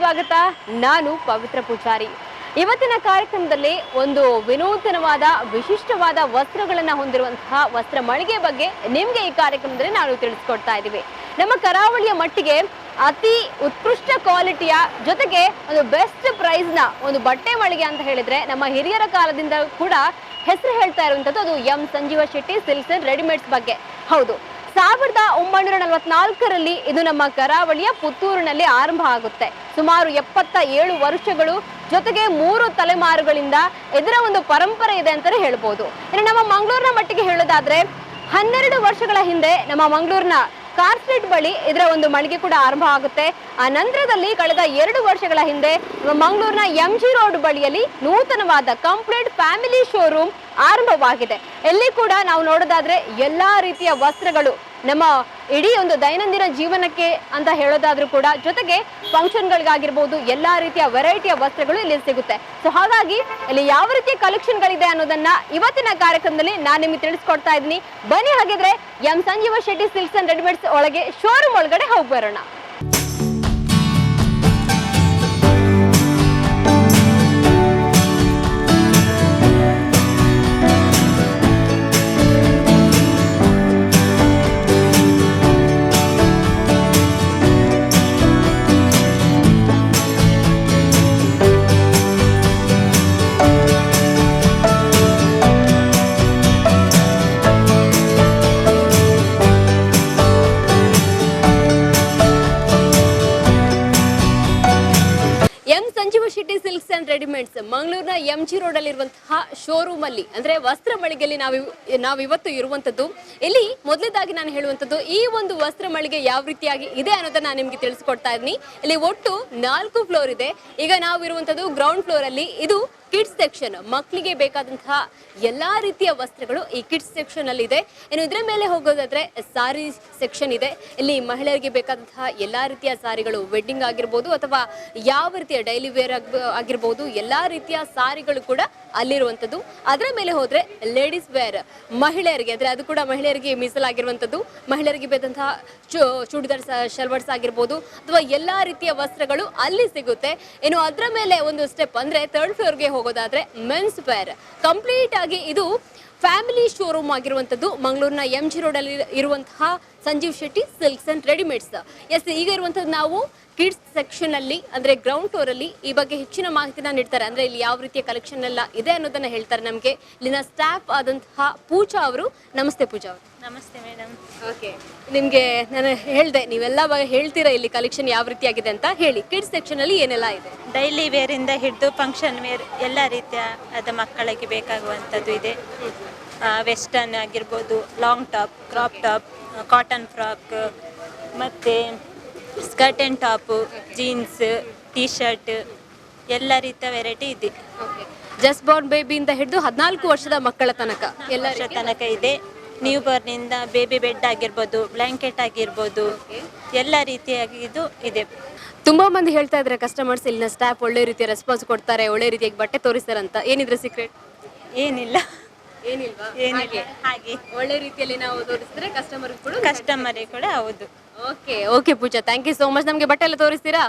ಸ್ವಾಗತ. ನಾನು ಪವಿತ್ರ ಪೂಜಾರಿ. ಇವತ್ತಿನ ಕಾರ್ಯಕ್ರಮದಲ್ಲಿ ಒಂದು ವಿನೂತನವಾದ ವಿಶಿಷ್ಟವಾದ ವಸ್ತ್ರಗಳನ್ನ ಹೊಂದಿರುವಂತಹ ವಸ್ತ್ರ ಮಳಿಗೆ ಬಗ್ಗೆ ನಿಮ್ಗೆ ಈ ಕಾರ್ಯಕ್ರಮದಲ್ಲಿ ನಾವು ತಿಳಿಸ್ಕೊಡ್ತಾ ಇದ್ದೀವಿ. ನಮ್ಮ ಕರಾವಳಿಯ ಮಟ್ಟಿಗೆ ಅತಿ ಉತ್ಕೃಷ್ಟ ಕ್ವಾಲಿಟಿಯ ಜೊತೆಗೆ ಒಂದು ಬೆಸ್ಟ್ ಪ್ರೈಸ್ ನ ಒಂದು ಬಟ್ಟೆ ಮಳಿಗೆ ಅಂತ ಹೇಳಿದ್ರೆ ನಮ್ಮ ಹಿರಿಯರ ಕಾಲದಿಂದ ಕೂಡ ಹೆಸರು ಹೇಳ್ತಾ ಇರುವಂತದ್ದು ಅದು M Sanjeeva Shetty silks and readymades ಬಗ್ಗೆ. ಹೌದು, 1944ರಲ್ಲಿ ಇದು ನಮ್ಮ ಕರಾವಳಿಯ ಪುತ್ತೂರಿನಲ್ಲಿ ಆರಂಭ ಆಗುತ್ತೆ. ಸುಮಾರು 77 ವರ್ಷಗಳು ಜೊತೆಗೆ 3 ತಲೆಮಾರುಗಳಿಂದ ಇದರ ಒಂದು ಪರಂಪರೆ ಇದೆ ಅಂತಾನೆ ಹೇಳ್ಬೋದು. ಇನ್ನು ನಮ್ಮ ಮಂಗಳೂರಿನ ಮಟ್ಟಿಗೆ ಹೇಳೋದಾದ್ರೆ 12 ವರ್ಷಗಳ ಹಿಂದೆ ನಮ್ಮ ಮಂಗಳೂರಿನ ಕಾರ್ ಸ್ಟ್ರೀಟ್ ಬಳಿ ಇದರ ಒಂದು ಮಳಿಗೆ ಕೂಡ ಆರಂಭ ಆಗುತ್ತೆ. ಆ ನಂತರದಲ್ಲಿ ಕಳೆದ 2 ವರ್ಷಗಳ ಹಿಂದೆ ಮಂಗಳೂರಿನ MG ರೋಡ್ ಬಳಿಯಲ್ಲಿ ನೂತನವಾದ ಕಂಪ್ಲೀಟ್ ಫ್ಯಾಮಿಲಿ ಶೋರೂಮ್ ಆರಂಭವಾಗಿದೆ. ಎಲ್ಲಿ ಕೂಡ ನಾವು ನೋಡೋದಾದ್ರೆ ಎಲ್ಲಾ ರೀತಿಯ ವಸ್ತ್ರಗಳು ನಮ್ಮ ಇಡೀ ಒಂದು ದೈನಂದಿನ ಜೀವನಕ್ಕೆ ಅಂತ ಹೇಳೋದಾದ್ರೂ ಕೂಡ ಜೊತೆಗೆ ಫಂಕ್ಷನ್ಗಳಿಗಾಗಿರ್ಬೋದು ಎಲ್ಲಾ ರೀತಿಯ ವೆರೈಟಿಯ ವಸ್ತ್ರಗಳು ಇಲ್ಲಿ ಸಿಗುತ್ತೆ. ಸೊ ಹಾಗಾಗಿ ಇಲ್ಲಿ ಯಾವ ರೀತಿಯ ಕಲೆಕ್ಷನ್ಗಳಿದೆ ಅನ್ನೋದನ್ನ ಇವತ್ತಿನ ಕಾರ್ಯಕ್ರಮದಲ್ಲಿ ನಾನು ನಿಮಗೆ ತಿಳಿಸ್ಕೊಡ್ತಾ ಇದ್ದೀನಿ. ಬನ್ನಿ ಹಾಗಿದ್ರೆ M Sanjeeva Shetty silks and readymades ಒಳಗೆ ಶೋರೂಮ್ ಒಳಗಡೆ ಹೋಗಿ ಬರೋಣ. ಶೆಟ್ಟಿ ಸಿಲ್ಕ್ಸ್ ಅಂಡ್ ರೆಡಿಮೇಡ್ಸ್ ಮಂಗಳೂರಿನ MG ರೋಡ್ ಅಲ್ಲಿ ಇರುವಂತಹ ಶೋರೂಮ್ ಅಲ್ಲಿ ಅಂದ್ರೆ ವಸ್ತ್ರ ಮಳಿಗೆಯಲ್ಲಿ ನಾವು ಇವತ್ತು ಇರುವಂತದ್ದು. ಇಲ್ಲಿ ಮೊದಲದಾಗಿ ನಾನು ಹೇಳುವಂತದ್ದು ಈ ಒಂದು ವಸ್ತ್ರ ಮಳಿಗೆ ಯಾವ ರೀತಿಯಾಗಿ ಇದೆ ಅನ್ನೋದನ್ನ ನಾನು ನಿಮ್ಗೆ ತಿಳಿಸ್ಕೊಡ್ತಾ ಇದ್ದೀನಿ. ಇಲ್ಲಿ ಒಟ್ಟು 4 ಫ್ಲೋರ್ ಇದೆ. ಈಗ ನಾವು ಇರುವಂತದ್ದು ಗ್ರೌಂಡ್ ಫ್ಲೋರ್ ಅಲ್ಲಿ. ಇದು ಕಿಡ್ಸ್ ಸೆಕ್ಷನ್, ಮಕ್ಕಳಿಗೆ ಬೇಕಾದಂತಹ ಎಲ್ಲಾ ರೀತಿಯ ವಸ್ತ್ರಗಳು ಈ ಕಿಡ್ಸ್ ಸೆಕ್ಷನ್ ಅಲ್ಲಿ ಇದೆ. ಇನ್ನು ಇದರ ಮೇಲೆ ಹೋಗೋದಾದ್ರೆ ಸಾರಿ ಸೆಕ್ಷನ್ ಇದೆ. ಇಲ್ಲಿ ಮಹಿಳೆಯರಿಗೆ ಬೇಕಾದಂತಹ ಎಲ್ಲಾ ರೀತಿಯ ಸಾರಿಗಳು, ವೆಡ್ಡಿಂಗ್ ಆಗಿರ್ಬೋದು ಅಥವಾ ಯಾವ ರೀತಿಯ ಡೈಲಿ ವೇರ್ ಆಗಿರ್ಬೋದು ಎಲ್ಲಾ ರೀತಿಯ ಸಾರಿಗಳು ಕೂಡ ಅಲ್ಲಿರುವಂಥದ್ದು. ಅದರ ಮೇಲೆ ಹೋದ್ರೆ ಲೇಡೀಸ್ ವೇರ್, ಮಹಿಳೆಯರಿಗೆ ಅಂದ್ರೆ ಅದು ಕೂಡ ಮಹಿಳೆಯರಿಗೆ ಮೀಸಲಾಗಿರುವಂಥದ್ದು. ಮಹಿಳೆಯರಿಗೆ ಬೇಕಾದಂತಹ ಚೂಡಿದಾರ್ ಶಲ್ವಾರ್ಸ್ ಆಗಿರ್ಬೋದು ಅಥವಾ ಎಲ್ಲಾ ರೀತಿಯ ವಸ್ತ್ರಗಳು ಅಲ್ಲಿ ಸಿಗುತ್ತೆ. ಇನ್ನು ಅದರ ಮೇಲೆ ಒಂದು ಸ್ಟೆಪ್ ಅಂದ್ರೆ 3rd ಫ್ಲೋರ್ಗೆ ಹೋಗೋದಾದ್ರೆ ಮೆನ್ಸ್ ವೇರ್. ಕಂಪ್ಲೀಟ್ ಆಗಿ ಇದು ಫ್ಯಾಮಿಲಿ ಶೋರೂಮ್ ಆಗಿರುವಂತದ್ದು ಮಂಗಳೂರಿನ MG ರೋಡ್ ಅಲ್ಲಿ ಇರುವಂತಹ Sanjeev Shetty silks and readymades. Yes, ಈಗ ಇರುವಂತದ್ದು ನಾವು ಕಿಡ್ಸ್ ಸೆಕ್ಷನ್ ಅಲ್ಲಿ ಅಂದ್ರೆ ಗ್ರೌಂಡ್ ಫ್ಲೋರ್ ಅಲ್ಲಿ. ಈ ಬಗ್ಗೆ ಹೆಚ್ಚಿನ ಮಾಹಿತಿನ ನೀಡ್ತಾರೆ, ಅಂದ್ರೆ ಇಲ್ಲಿ ಯಾವ ರೀತಿಯ ಕಲೆಕ್ಷನ್ ಎಲ್ಲ ಇದೆ ಅನ್ನೋದನ್ನ ಹೇಳ್ತಾರೆ ನಮಗೆ ಇಲ್ಲಿನ ಸ್ಟಾಫ್ ಆದಂತಹ ಪೂಜಾ ಅವರು. ನಮಸ್ತೆ ಪೂಜಾ ಅವರು. ನಮಸ್ತೆ ಮೇಡಮ್. ಓಕೆ, ನಿಮ್ಗೆ ನಾನು ಹೇಳ್ದೆ ನೀವೆಲ್ಲ ಹೇಳ್ತೀರಾ ಇಲ್ಲಿ ಕಲೆಕ್ಷನ್ ಯಾವ ರೀತಿಯಾಗಿದೆ ಅಂತ. ಹೇಳಿ, ಕಿಡ್ಸ್ ಸೆಕ್ಷನ್ ಅಲ್ಲಿ ಏನೆಲ್ಲ ಇದೆ? ಡೈಲಿ ವೇರ್ ಇಂದ ಹಿಡಿದು ಫಂಕ್ಷನ್ ವೇರ್ ಎಲ್ಲ ರೀತಿಯ ಮಕ್ಕಳಿಗೆ ಬೇಕಾಗುವಂಥದ್ದು ಇದೆ. ವೆಸ್ಟರ್ನ್ ಆಗಿರ್ಬೋದು, long top, crop top, cotton frock, ಮತ್ತು skirt and top, jeans, T shirt ಎಲ್ಲ ರೀತಿಯ ವೆರೈಟಿ ಇದೆ. ಜಸ್ಟ್ ಬಾರ್ನ್ ಬೇಬಿಯಿಂದ ಹಿಡಿದು 14 ವರ್ಷದ ಮಕ್ಕಳ ತನಕ ಎಲ್ಲ ವರ್ಷ ತನಕ ಇದೆ. ನ್ಯೂ ಬಾರ್ನಿಂದ ಬೇಬಿ ಬೆಡ್ ಆಗಿರ್ಬೋದು, ಬ್ಲ್ಯಾಂಕೆಟ್ ಆಗಿರ್ಬೋದು, ಎಲ್ಲ ರೀತಿಯಾಗಿ ಇದು ಇದೆ. ತುಂಬಾ ಮಂದಿ ಹೇಳ್ತಾ ಇದ್ದಾರೆ ಕಸ್ಟಮರ್ಸ್ ಇಲ್ಲಿನ ಸ್ಟಾಫ್ ಒಳ್ಳೆ ರೀತಿಯ ರೆಸ್ಪಾನ್ಸ್ ಕೊಡ್ತಾರೆ, ಒಳ್ಳೆ ರೀತಿಯಾಗಿ ಬಟ್ಟೆ ತೋರಿಸ್ತಾರೆ ಅಂತ. ಏನಿದ್ರೆ ಸೀಕ್ರೆಟ್? ಏನಿಲ್ಲ, ಏನಿಲ್ವಾ? ಹಾಗೆ ಒಳ್ಳೆ ರೀತಿಯಲ್ಲಿ ನಾವು ತೋರಿಸಿದ್ರೆ ಕಸ್ಟಮರಿಗೆ ಕೂಡ ಹೌದು. Okay okay Pooja, thank you so much. ನಮಗೆ ಬಟ್ಟೆ ಎಲ್ಲ ತೋರಿಸ್ತೀರಾ?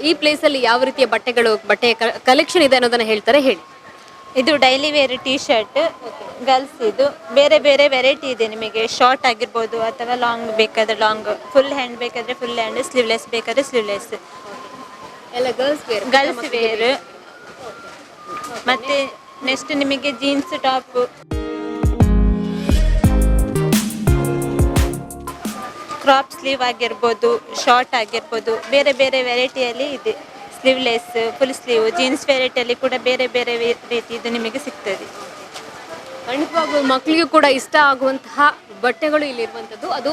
ಈ ಪ್ಲೇಸ್ ಅಲ್ಲಿ ಯಾವ ರೀತಿಯ ಬಟ್ಟೆಯ ಕಲೆಕ್ಷನ್ ಇದೆ ಅನ್ನೋದನ್ನ ಹೇಳ್ತಾರೆ, ಹೇಳಿ. ಇದು daily wear T shirt girls. ಇದು ಬೇರೆ ಬೇರೆ ವೆರೈಟಿ ಇದೆ ನಿಮಗೆ. ಶಾರ್ಟ್ ಆಗಿರ್ಬೋದು ಅಥವಾ ಲಾಂಗ್ ಬೇಕಾದ್ರೆ ಲಾಂಗ್, ಫುಲ್ ಹ್ಯಾಂಡ್ ಬೇಕಾದ್ರೆ ಫುಲ್ ಹ್ಯಾಂಡ್, ಸ್ಲೀವ್ಲೆಸ್ ಬೇಕಾದ್ರೆ ಸ್ಲೀವ್ಲೆಸ್. ಎಲ್ಲ ಗರ್ಲ್ಸ್ ವೇರ್. ಮತ್ತೆ ನೆಕ್ಸ್ಟ್ ನಿಮಗೆ ಜೀನ್ಸ್ ಟಾಪ್, ಕ್ರಾಪ್ ಸ್ಲೀವ್ ಆಗಿರ್ಬೋದು, ಶಾರ್ಟ್ ಆಗಿರ್ಬೋದು, ಬೇರೆ ಬೇರೆ ವೆರೈಟಿಯಲ್ಲಿ ಇದೆ. ಸ್ಲೀವ್ಲೆಸ್, ಫುಲ್ ಸ್ಲೀವ್, ಜೀನ್ಸ್ ವೆರೈಟಿಯಲ್ಲಿ ಕೂಡ ಬೇರೆ ಬೇರೆ ರೀತಿ ಇದು ನಿಮಗೆ ಸಿಗ್ತದೆ. ಖಂಡಿತವಾಗ್ಲೂ ಮಕ್ಕಳಿಗೂ ಕೂಡ ಇಷ್ಟ ಆಗುವಂತಹ ಬಟ್ಟೆಗಳು ಇಲ್ಲಿರುವಂಥದ್ದು, ಅದು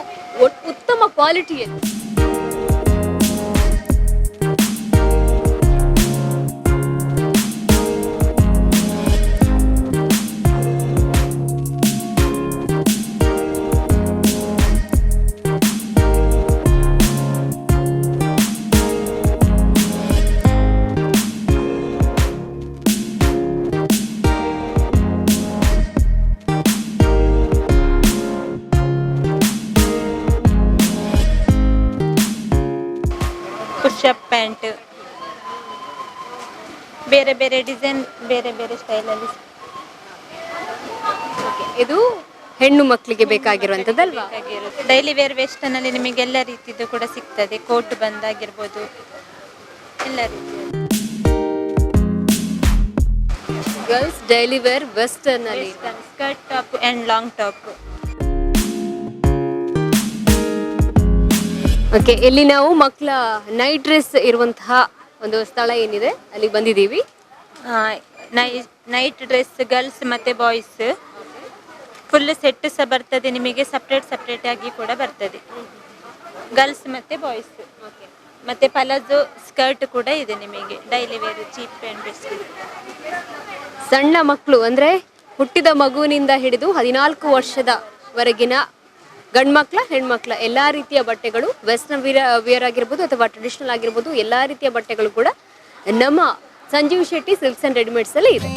ಉತ್ತಮ ಕ್ವಾಲಿಟಿಯಲ್ಲಿ. ಪುಷಪ್ ಪ್ಯಾಂಟ್, ಬೇರೆ ಬೇರೆ ಡಿಸೈನ್, ಬೇರೆ ಬೇರೆ ಸ್ಟೈಲಲ್ಲಿ. ಇದು ಹೆಣ್ಣು ಮಕ್ಕಳಿಗೆ ಬೇಕಾಗಿರುವಂಥದ್ದಲ್ವಾ? ಡೈಲಿ ವೇರ್ ವೆಸ್ಟರ್ನ್ ಅಲ್ಲಿ ನಿಮಗೆ ಎಲ್ಲ ರೀತಿದು ಕೂಡ ಸಿಗ್ತದೆ. ಕೋಟ್ ಬಂದಾಗಿರ್ಬೋದು, ಎಲ್ಲ ರೀತಿಯ ಗರ್ಲ್ಸ್ ಡೈಲಿ ವೇರ್ ವೆಸ್ಟರ್ನ್ ಅಲ್ಲಿ skirt top and long top. Okay, ಇಲ್ಲಿ ನಾವು ಮಕ್ಕಳ ನೈಟ್ ಡ್ರೆಸ್ ಇರುವಂತಹ ಒಂದು ಸ್ಥಳ ಏನಿದೆ ಅಲ್ಲಿ ಬಂದಿದ್ದೀವಿ. ನೈಟ್ ಡ್ರೆಸ್ ಗರ್ಲ್ಸ್ ಮತ್ತೆ ಬಾಯ್ಸ್ ಫುಲ್ ಸೆಟ್ ಸಹ ಬರ್ತದೆ ನಿಮಗೆ. ಸಪ್ರೇಟ್ ಆಗಿ ಕೂಡ ಬರ್ತದೆ, ಗರ್ಲ್ಸ್ ಮತ್ತೆ ಬಾಯ್ಸ್. ಮತ್ತೆ ಪಲಾಜೋ ಸ್ಕರ್ಟ್ ಕೂಡ ಇದೆ ನಿಮಗೆ. Daily wear cheap and best. ಸಣ್ಣ ಮಕ್ಕಳು ಅಂದ್ರೆ ಹುಟ್ಟಿದ ಮಗುವಿನಿಂದ ಹಿಡಿದು 14 ವರ್ಷದವರೆಗಿನ ಗಂಡ್ಮಕ್ಳ ಹೆಣ್ಮಕ್ಳ ಎಲ್ಲಾ ರೀತಿಯ ಬಟ್ಟೆಗಳು, ವೆಸ್ಟರ್ನ್ ವೇರ್ ಆಗಿರ್ಬೋದು ಅಥವಾ ಟ್ರೆಡಿಷನಲ್ ಆಗಿರ್ಬೋದು, ಎಲ್ಲಾ ರೀತಿಯ ಬಟ್ಟೆಗಳು ಕೂಡ ನಮ್ಮ Sanjeev Shetty silks and readymades ಅಲ್ಲಿ ಇದೆ.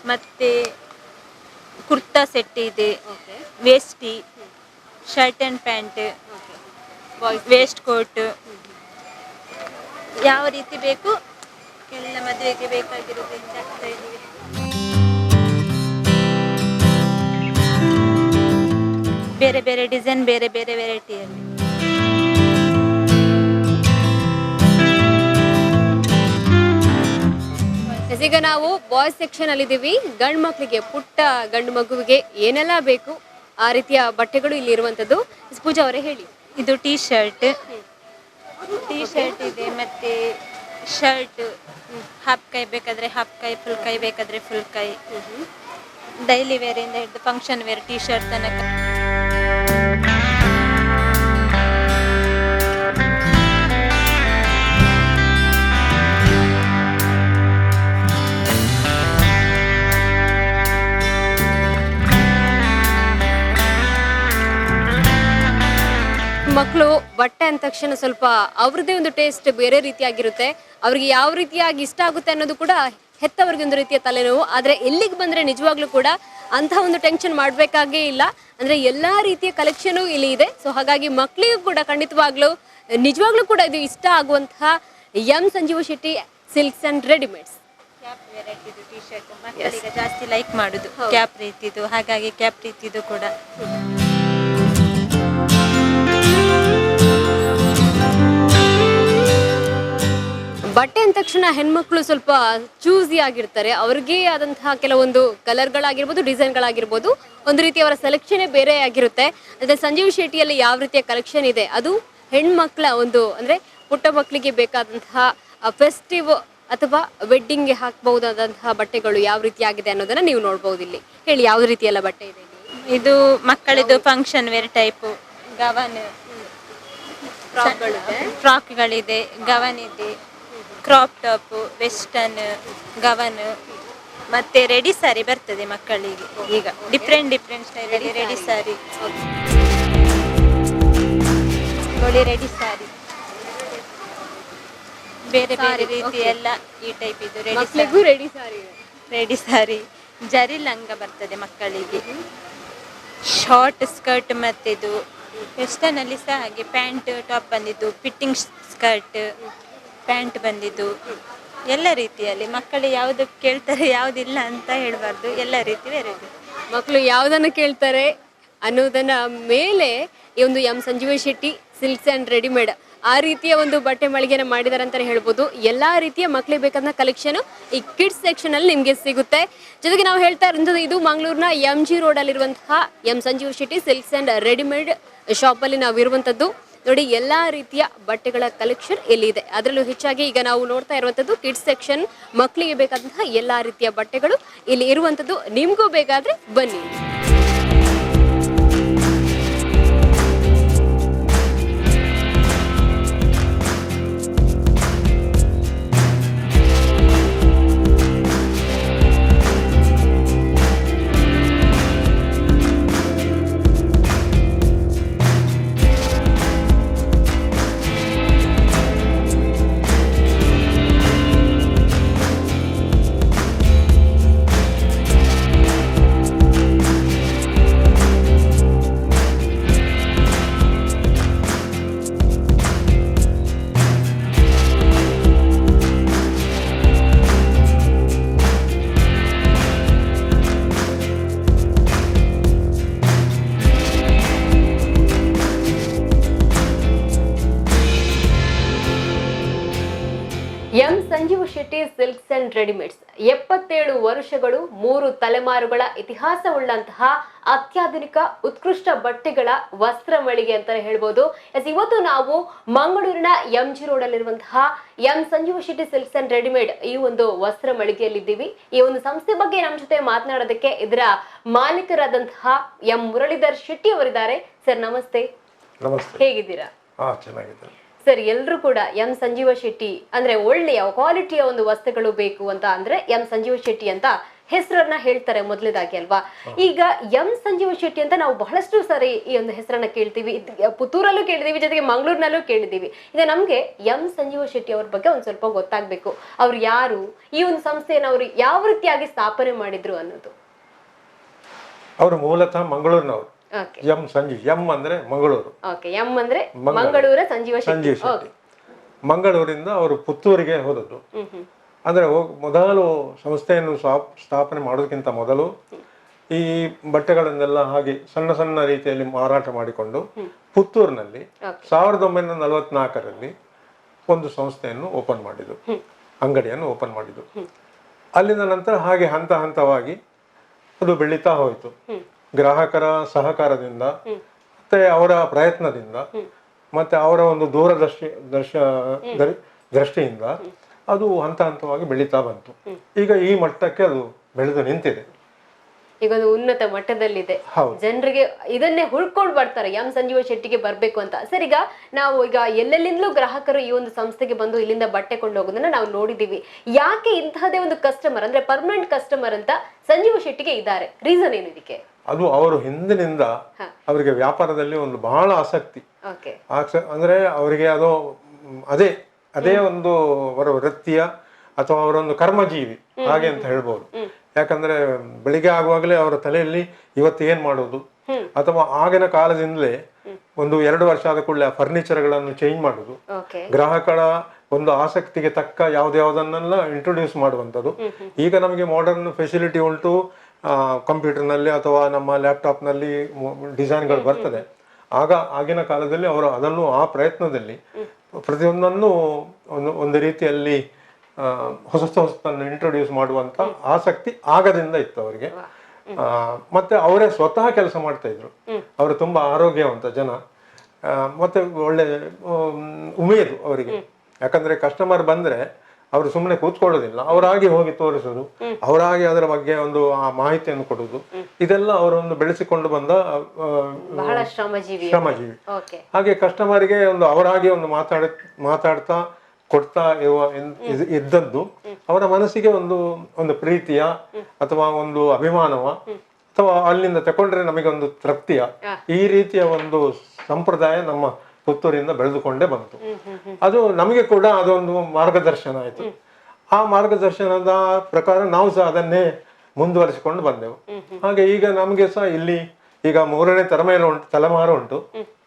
ಮತ್ತೆ ಕುರ್ತಾ ಸೆಟ್ ಇದೆ, ವೇಸ್ಟಿ, shirt and pant, waist coat, ಯಾವ ರೀತಿ ಬೇಕು ಎಲ್ಲ ಮದುವೆಗೆ ಬೇಕಾಗಿರೋದು ಆಗ್ತಾ ಇದ್ದೀವಿ. ಬೇರೆ ಬೇರೆ ಡಿಸೈನ್, ಬೇರೆ ಬೇರೆ ವೆರೈಟಿಯಲ್ಲಿ. ಈಗ ನಾವು ಬಾಯ್ಸ್ ಸೆಕ್ಷನ್ ಅಲ್ಲಿ ಇದೀವಿ. ಗಂಡು ಮಕ್ಕಳಿಗೆ, ಪುಟ್ಟ ಗಂಡು ಮಗುವಿಗೆ ಏನೆಲ್ಲ ಬೇಕು ಆ ರೀತಿಯ ಬಟ್ಟೆಗಳು ಇಲ್ಲಿ ಇರುವಂತದ್ದು. ಪೂಜಾ ಅವರೇ ಹೇಳಿ. ಇದು ಟೀ ಶರ್ಟ್ ಇದೆ, ಮತ್ತೆ ಶರ್ಟ್ ಹಾಫ್ ಕೈ ಬೇಕಾದ್ರೆ ಹಾಫ್ ಕೈ, ಫುಲ್ ಕೈ ಬೇಕಾದ್ರೆ ಫುಲ್ ಕೈ. ಡೈಲಿ ವೇರ್ ಇಂದ ಹಿಡಿದು ಫಂಕ್ಷನ್ ವೇರ್ ಟೀ ಶರ್ಟ್ ತನಕ. ಮಕ್ಕಳು ಬಟ್ಟೆ ಅಂದ ತಕ್ಷಣ ಸ್ವಲ್ಪ ಅವ್ರದ್ದೇ ಒಂದು ಟೇಸ್ಟ್ ಬೇರೆ ರೀತಿಯಾಗಿರುತ್ತೆ. ಅವ್ರಿಗೆ ಯಾವ ರೀತಿಯಾಗಿ ಇಷ್ಟ ಆಗುತ್ತೆ ಅನ್ನೋದು ಕೂಡ ಹೆತ್ತವರಿಗೆ ಒಂದು ರೀತಿಯ ತಲೆನೋವು. ಆದರೆ ಎಲ್ಲಿಗೆ ಬಂದರೆ ನಿಜವಾಗ್ಲೂ ಕೂಡ ಅಂತಹ ಒಂದು ಟೆನ್ಷನ್ ಮಾಡಬೇಕಾಗೇ ಇಲ್ಲ. ಅಂದ್ರೆ ಎಲ್ಲಾ ರೀತಿಯ ಕಲೆಕ್ಷನ್ ಇಲ್ಲಿ ಇದೆ. ಸೊ ಹಾಗಾಗಿ ಮಕ್ಕಳಿಗೂ ಕೂಡ ಖಂಡಿತವಾಗ್ಲೂ ನಿಜವಾಗ್ಲೂ ಕೂಡ ಇದು ಇಷ್ಟ ಆಗುವಂತಹ M Sanjeeva Shetty silks and readymades. Cap ವೆರೈಟಿದು ಟಿ ಶರ್ಟ್ ಮಕ್ಕಳಿಗೆ ಜಾಸ್ತಿ ಲೈಕ್ ಮಾಡುದು ಕ್ಯಾಪ್ ರೀತಿದು, ಹಾಗಾಗಿ ಕ್ಯಾಪ್ ರೀತಿದು ಕೂಡ. ಬಟ್ಟೆ ಅಂದ ತಕ್ಷಣ ಹೆಣ್ಮಕ್ಳು ಸ್ವಲ್ಪ ಚೂಸಿ ಆಗಿರ್ತಾರೆ. ಅವ್ರಿಗೆ ಆದಂತಹ ಕೆಲವೊಂದು ಕಲರ್ಗಳಾಗಿರ್ಬೋದು, ಡಿಸೈನ್ಗಳಾಗಿರ್ಬೋದು, ಒಂದು ರೀತಿ ಅವರ ಸೆಲೆಕ್ಷನ್ ಬೇರೆ ಆಗಿರುತ್ತೆ. ಅದೇ ಸಂಜೀವ್ ಶೆಟ್ಟಿಯಲ್ಲಿ ಯಾವ ರೀತಿಯ ಕಲೆಕ್ಷನ್ ಇದೆ, ಅದು ಹೆಣ್ಮಕ್ಳ ಒಂದು ಅಂದ್ರೆ ಪುಟ್ಟ ಮಕ್ಕಳಿಗೆ ಬೇಕಾದಂತಹ ಫೆಸ್ಟಿವ್ ಅಥವಾ ವೆಡ್ಡಿಂಗ್ಗೆ ಹಾಕಬಹುದಾದಂತಹ ಬಟ್ಟೆಗಳು ಯಾವ ರೀತಿ ಆಗಿದೆ ಅನ್ನೋದನ್ನ ನೀವು ನೋಡ್ಬೋದು ಇಲ್ಲಿ. ಹೇಳಿ, ಯಾವ ರೀತಿಯೆಲ್ಲ ಬಟ್ಟೆ ಇದೆ? ಇದು ಮಕ್ಕಳಿದು ಫಂಕ್ಷನ್ ವೇರ್ ಟೈಪು ಗವನ್ ಫ್ರಾಕ್ಗಳಿದೆ, ಗವನ್ ಇದೆ, ಕ್ರಾಪ್ ಟಾಪ್, ವೆಸ್ಟರ್ನ್, ಗವನ್, ಮತ್ತೆ ರೆಡಿ ಸಾರಿ ಬರ್ತದೆ ಮಕ್ಕಳಿಗೆ. ಈಗ ಡಿಫ್ರೆಂಟ್ ಸ್ಟೈಲಲ್ಲಿ ರೆಡಿ ಸಾರಿ ನೋಡಿ, ರೆಡಿ ಸಾರಿ ಬೇರೆ ಬೇರೆ ರೀತಿ ಎಲ್ಲ ಈ ಟೈಪ್ ಇದು ರೆಡಿ ಸಾರಿ. ಜರಿ ಲಂಗ ಬರ್ತದೆ ಮಕ್ಕಳಿಗೆ, ಶಾರ್ಟ್ ಸ್ಕರ್ಟ್, ಮತ್ತೆ ಇದು ವೆಸ್ಟರ್ನ್ ಅಲ್ಲಿ ಸಹ ಹಾಗೆ ಪ್ಯಾಂಟ್ ಟಾಪ್ ಬಂದಿದ್ದು, ಫಿಟ್ಟಿಂಗ್ ಸ್ಕರ್ಟ್ ಪ್ಯಾಂಟ್ ಬಂದಿದ್ದು, ಎಲ್ಲ ರೀತಿಯಲ್ಲಿ ಮಕ್ಕಳು ಯಾವ್ದು ಕೇಳ್ತಾರೆ ಯಾವುದಿಲ್ಲ ಅಂತ ಹೇಳಬಾರ್ದು, ಎಲ್ಲ ರೀತಿ ವೆರೈಟಿ. ಮಕ್ಕಳು ಯಾವುದನ್ನು ಕೇಳ್ತಾರೆ ಅನ್ನೋದನ್ನ ಮೇಲೆ ಈ ಒಂದು M Sanjeeva Shetty silks and readymade ಆ ರೀತಿಯ ಒಂದು ಬಟ್ಟೆ ಮಳಿಗೆನ ಮಾಡಿದಾರೆ ಅಂತಾನೆ ಹೇಳ್ಬೋದು. ಎಲ್ಲಾ ರೀತಿಯ ಮಕ್ಕಳಿಗೆ ಬೇಕಾದ ಕಲೆಕ್ಷನ್ ಈ ಕಿಡ್ಸ್ ಸೆಕ್ಷನ್ ಅಲ್ಲಿ ನಿಮ್ಗೆ ಸಿಗುತ್ತೆ. ಜೊತೆಗೆ ನಾವು ಹೇಳ್ತಾ ಇರೋದು ಇದು ಮಂಗಳೂರಿನ MG ರೋಡ್ ಅಲ್ಲಿರುವಂತಹ M Sanjeeva Shetty silks and readymade shop ಅಲ್ಲಿ ನಾವು ಇರುವಂತದ್ದು. ನೋಡಿ, ಎಲ್ಲಾ ರೀತಿಯ ಬಟ್ಟೆಗಳ ಕಲೆಕ್ಷನ್ ಇಲ್ಲಿ ಇದೆ. ಅದರಲ್ಲೂ ಹೆಚ್ಚಾಗಿ ಈಗ ನಾವು ನೋಡ್ತಾ ಇರುವಂತದ್ದು ಕಿಡ್ಸ್ ಸೆಕ್ಷನ್. ಮಕ್ಕಳಿಗೆ ಬೇಕಾದಂತಹ ಎಲ್ಲಾ ರೀತಿಯ ಬಟ್ಟೆಗಳು ಇಲ್ಲಿ ಇರುವಂತದ್ದು. ನಿಮ್ಗೂ ಬೇಕಾದ್ರೆ ಬನ್ನಿ. M Sanjeeva Shetty silks and readymades 77 ವರ್ಷಗಳು 3 ತಲೆಮಾರುಗಳ ಇತಿಹಾಸವುಳ್ಳಂತಹ ಅತ್ಯಾಧುನಿಕ ಉತ್ಕೃಷ್ಟ ಬಟ್ಟೆಗಳ ವಸ್ತ್ರ ಮಳಿಗೆ ಅಂತಾನೆ ಹೇಳ್ಬೋದು. ಇವತ್ತು ನಾವು ಮಂಗಳೂರಿನ MG ರೋಡ್ ಅಲ್ಲಿರುವಂತಹ M Sanjeeva Shetty silks and readymade ಈ ಒಂದು ವಸ್ತ್ರ ಮಳಿಗೆಯಲ್ಲಿದ್ದೀವಿ. ಈ ಒಂದು ಸಂಸ್ಥೆ ಬಗ್ಗೆ ನಮ್ಮ ಜೊತೆ ಮಾತನಾಡೋದಕ್ಕೆ ಇದರ ಮಾಲೀಕರಾದಂತಹ ಎಂ ಮುರಳೀಧರ್ ಶೆಟ್ಟಿ ಅವರಿದ್ದಾರೆ. ಸರ್ ನಮಸ್ತೆ. ನಮಸ್ತೆ. ಹೇಗಿದ್ದೀರಾ? ಚೆನ್ನಾಗಿದ್ದಾರೆ ಸರ್. ಎಲ್ಲರೂ ಕೂಡ ಎಂ ಸಂಜೀವ ಶೆಟ್ಟಿ ಅಂದ್ರೆ ಒಳ್ಳೆಯ ಕ್ವಾಲಿಟಿಯ ಒಂದು ವಸ್ತುಗಳು ಬೇಕು ಅಂತ ಅಂದ್ರೆ ಎಂ ಸಂಜೀವ ಶೆಟ್ಟಿ ಅಂತ ಹೆಸರನ್ನ ಹೇಳ್ತಾರೆ ಮೊದಲೇದಾಗಿ ಅಲ್ವಾ. ಈಗ ಎಂ ಸಂಜೀವ ಶೆಟ್ಟಿ ಅಂತ ನಾವು ಬಹಳಷ್ಟು ಸಾರಿ ಈ ಒಂದು ಹೆಸರನ್ನ ಕೇಳ್ತೀವಿ, ಪುತ್ತೂರಲ್ಲೂ ಕೇಳಿದೀವಿ, ಜೊತೆಗೆ ಮಂಗಳೂರಿನಲ್ಲೂ ಕೇಳಿದೀವಿ. ಈಗ ನಮ್ಗೆ ಎಂ ಸಂಜೀವ ಶೆಟ್ಟಿ ಅವ್ರ ಬಗ್ಗೆ ಒಂದ್ ಸ್ವಲ್ಪ ಗೊತ್ತಾಗ್ಬೇಕು. ಅವ್ರು ಯಾರು, ಈ ಒಂದು ಸಂಸ್ಥೆಯನ್ನು ಅವರು ಯಾವ ರೀತಿಯಾಗಿ ಸ್ಥಾಪನೆ ಮಾಡಿದ್ರು ಅನ್ನೋದು. ಅವರು ಮೂಲತಃ ಮಂಗಳೂರಿನವರು. ಎಂ ಸಂಜೀವ್, ಎಂ ಅಂದ್ರೆ ಮಂಗಳೂರು, ಎಂ ಅಂದ್ರೆ ಮಂಗಳೂರ ಸಂಜೀವ ಶೆಟ್ಟಿ. ಮಂಗಳೂರಿಂದ ಅವರು ಪುತ್ತೂರಿಗೆ ಹೋದದ್ದು. ಅಂದ್ರೆ ಮೊದಲು ಸಂಸ್ಥೆಯನ್ನು ಸ್ಥಾಪನೆ ಮಾಡೋದಕ್ಕಿಂತ ಮೊದಲು ಈ ಬಟ್ಟೆಗಳನ್ನೆಲ್ಲ ಹಾಗೆ ಸಣ್ಣ ಸಣ್ಣ ರೀತಿಯಲ್ಲಿ ಮಾರಾಟ ಮಾಡಿಕೊಂಡು ಪುತ್ತೂರಿನಲ್ಲಿ 1944ರಲ್ಲಿ ಒಂದು ಸಂಸ್ಥೆಯನ್ನು ಓಪನ್ ಮಾಡಿದ್ರು, ಅಂಗಡಿಯನ್ನು ಓಪನ್ ಮಾಡಿದ್ರು. ಅಲ್ಲಿಂದ ನಂತರ ಹಾಗೆ ಹಂತ ಹಂತವಾಗಿ ಅದು ಬೆಳೀತಾ ಹೋಯಿತು. ಗ್ರಾಹಕರ ಸಹಕಾರದಿಂದ ಮತ್ತೆ ಅವರ ಪ್ರಯತ್ನದಿಂದ ಮತ್ತೆ ಅವರ ಒಂದು ದೃಷ್ಟಿಯಿಂದ ಅದು ಹಂತ ಹಂತವಾಗಿ ಬೆಳೀತಾ ಬಂತು. ಈಗ ಈ ಮಟ್ಟಕ್ಕೆ ಅದು ಬೆಳೆದು ನಿಂತಿದೆ. ಈಗ ಒಂದು ಉನ್ನತ ಮಟ್ಟದಲ್ಲಿದೆ. ಜನರಿಗೆ ಇದನ್ನೇ ಹುಡ್ಕೊಂಡು ಬರ್ತಾರೆ ಎಂ ಸಂಜೀವ ಶೆಟ್ಟಿಗೆ ಬರ್ಬೇಕು ಅಂತ. ಸರ್, ಈಗ ನಾವು ಈಗ ಎಲ್ಲೆಲ್ಲಿಂದಲೂ ಗ್ರಾಹಕರು ಈ ಒಂದು ಸಂಸ್ಥೆಗೆ ಬಂದು ಇಲ್ಲಿಂದ ಬಟ್ಟೆ ಕೊಂಡು ಹೋಗೋದನ್ನ ನಾವು ನೋಡಿದೀವಿ. ಯಾಕೆ ಇಂತಹದೇ ಒಂದು ಕಸ್ಟಮರ್ ಅಂದ್ರೆ ಪರ್ಮನೆಂಟ್ ಕಸ್ಟಮರ್ ಅಂತ ಸಂಜೀವ ಶೆಟ್ಟಿಗೆ ಇದ್ದಾರೆ? ರೀಸನ್ ಏನು ಇದಕ್ಕೆ? ಅದು ಅವರು ಹಿಂದಿನಿಂದ ಅವರಿಗೆ ವ್ಯಾಪಾರದಲ್ಲಿ ಒಂದು ಬಹಳ ಆಸಕ್ತಿ. ಅಂದ್ರೆ ಅವರಿಗೆ ಅದು ಅದೇ ಒಂದು ಅವರ ವೃತ್ತಿಯ ಅಥವಾ ಅವರೊಂದು ಕರ್ಮಜೀವಿ ಹಾಗೆ ಅಂತ ಹೇಳ್ಬೋದು. ಯಾಕಂದ್ರೆ ಬೆಳಿಗ್ಗೆ ಆಗುವಾಗಲೇ ಅವರ ತಲೆಯಲ್ಲಿ ಇವತ್ತು ಏನ್ ಮಾಡೋದು, ಅಥವಾ ಆಗಿನ ಕಾಲದಿಂದಲೇ ಒಂದು 2 ವರ್ಷ ಆದ ಕೂಡಲೇ ಆ ಫರ್ನಿಚರ್ಗಳನ್ನು ಚೇಂಜ್ ಮಾಡುದು, ಗ್ರಾಹಕರ ಒಂದು ಆಸಕ್ತಿಗೆ ತಕ್ಕ ಯಾವ್ದಾವುದನ್ನೆಲ್ಲ ಇಂಟ್ರೊಡ್ಯೂಸ್ ಮಾಡುವಂಥದ್ದು. ಈಗ ನಮಗೆ ಮಾಡರ್ನ್ ಫೆಸಿಲಿಟಿ ಉಂಟು, ಕಂಪ್ಯೂಟರ್ನಲ್ಲಿ ಅಥವಾ ನಮ್ಮ ಲ್ಯಾಪ್ಟಾಪ್ನಲ್ಲಿ ಡಿಸೈನ್ಗಳು ಬರ್ತದೆ. ಆಗಿನ ಕಾಲದಲ್ಲಿ ಅವರು ಅದನ್ನು ಆ ಪ್ರಯತ್ನದಲ್ಲಿ ಪ್ರತಿಯೊಂದನ್ನು ಒಂದು ರೀತಿಯಲ್ಲಿ ಹೊಸತನ್ನು ಇಂಟ್ರೊಡ್ಯೂಸ್ ಮಾಡುವಂತ ಆಸಕ್ತಿ ಆಗದಿಂದ ಇತ್ತು ಅವರಿಗೆ. ಮತ್ತೆ ಅವರೇ ಸ್ವತಃ ಕೆಲಸ ಮಾಡ್ತಾ ಇದ್ರು. ಅವರು ತುಂಬಾ ಆರೋಗ್ಯವಂತ ಜನ, ಮತ್ತೆ ಒಳ್ಳೆ ಉಮೇದು ಅವರಿಗೆ. ಯಾಕಂದ್ರೆ ಕಸ್ಟಮರ್ ಬಂದ್ರೆ ಅವರು ಸುಮ್ಮನೆ ಕೂತ್ಕೊಳ್ಳೋದಿಲ್ಲ, ಅವರಾಗಿ ಹೋಗಿ ತೋರಿಸೋದು, ಅವರಾಗಿ ಅದರ ಬಗ್ಗೆ ಒಂದು ಆ ಮಾಹಿತಿಯನ್ನು ಕೊಡುವುದು, ಇದೆಲ್ಲ ಅವರೊಂದು ಬೆಳೆಸಿಕೊಂಡು ಬಂದ ಶ್ರಮಜೀವಿ. ಹಾಗೆ ಕಸ್ಟಮರ್ಗೆ ಒಂದು ಅವರಾಗಿ ಒಂದು ಮಾತಾಡ್ತಾ ಕೊಡ್ತಾ ಇದ್ದದ್ದು ಅವರ ಮನಸ್ಸಿಗೆ ಒಂದು ಪ್ರೀತಿಯ ಅಥವಾ ಒಂದು ಅಭಿಮಾನವ, ಅಥವಾ ಅಲ್ಲಿಂದ ತಕೊಂಡ್ರೆ ನಮಗೆ ಒಂದು ತೃಪ್ತಿಯ, ಈ ರೀತಿಯ ಒಂದು ಸಂಪ್ರದಾಯ ನಮ್ಮ ಪುತ್ತೂರಿಂದ ಬೆಳೆದುಕೊಂಡೇ ಬಂತು. ಅದು ನಮಗೆ ಕೂಡ ಅದೊಂದು ಮಾರ್ಗದರ್ಶನ ಆಯ್ತು. ಆ ಮಾರ್ಗದರ್ಶನದ ಪ್ರಕಾರ ನಾವು ಸಹ ಅದನ್ನೇ ಮುಂದುವರಿಸಿಕೊಂಡು ಬಂದೆವು. ಹಾಗೆ ಈಗ ನಮಗೆ ಸಹ ಇಲ್ಲಿ ಈಗ 3ನೇ ತಲೆಮಾರು ಉಂಟು.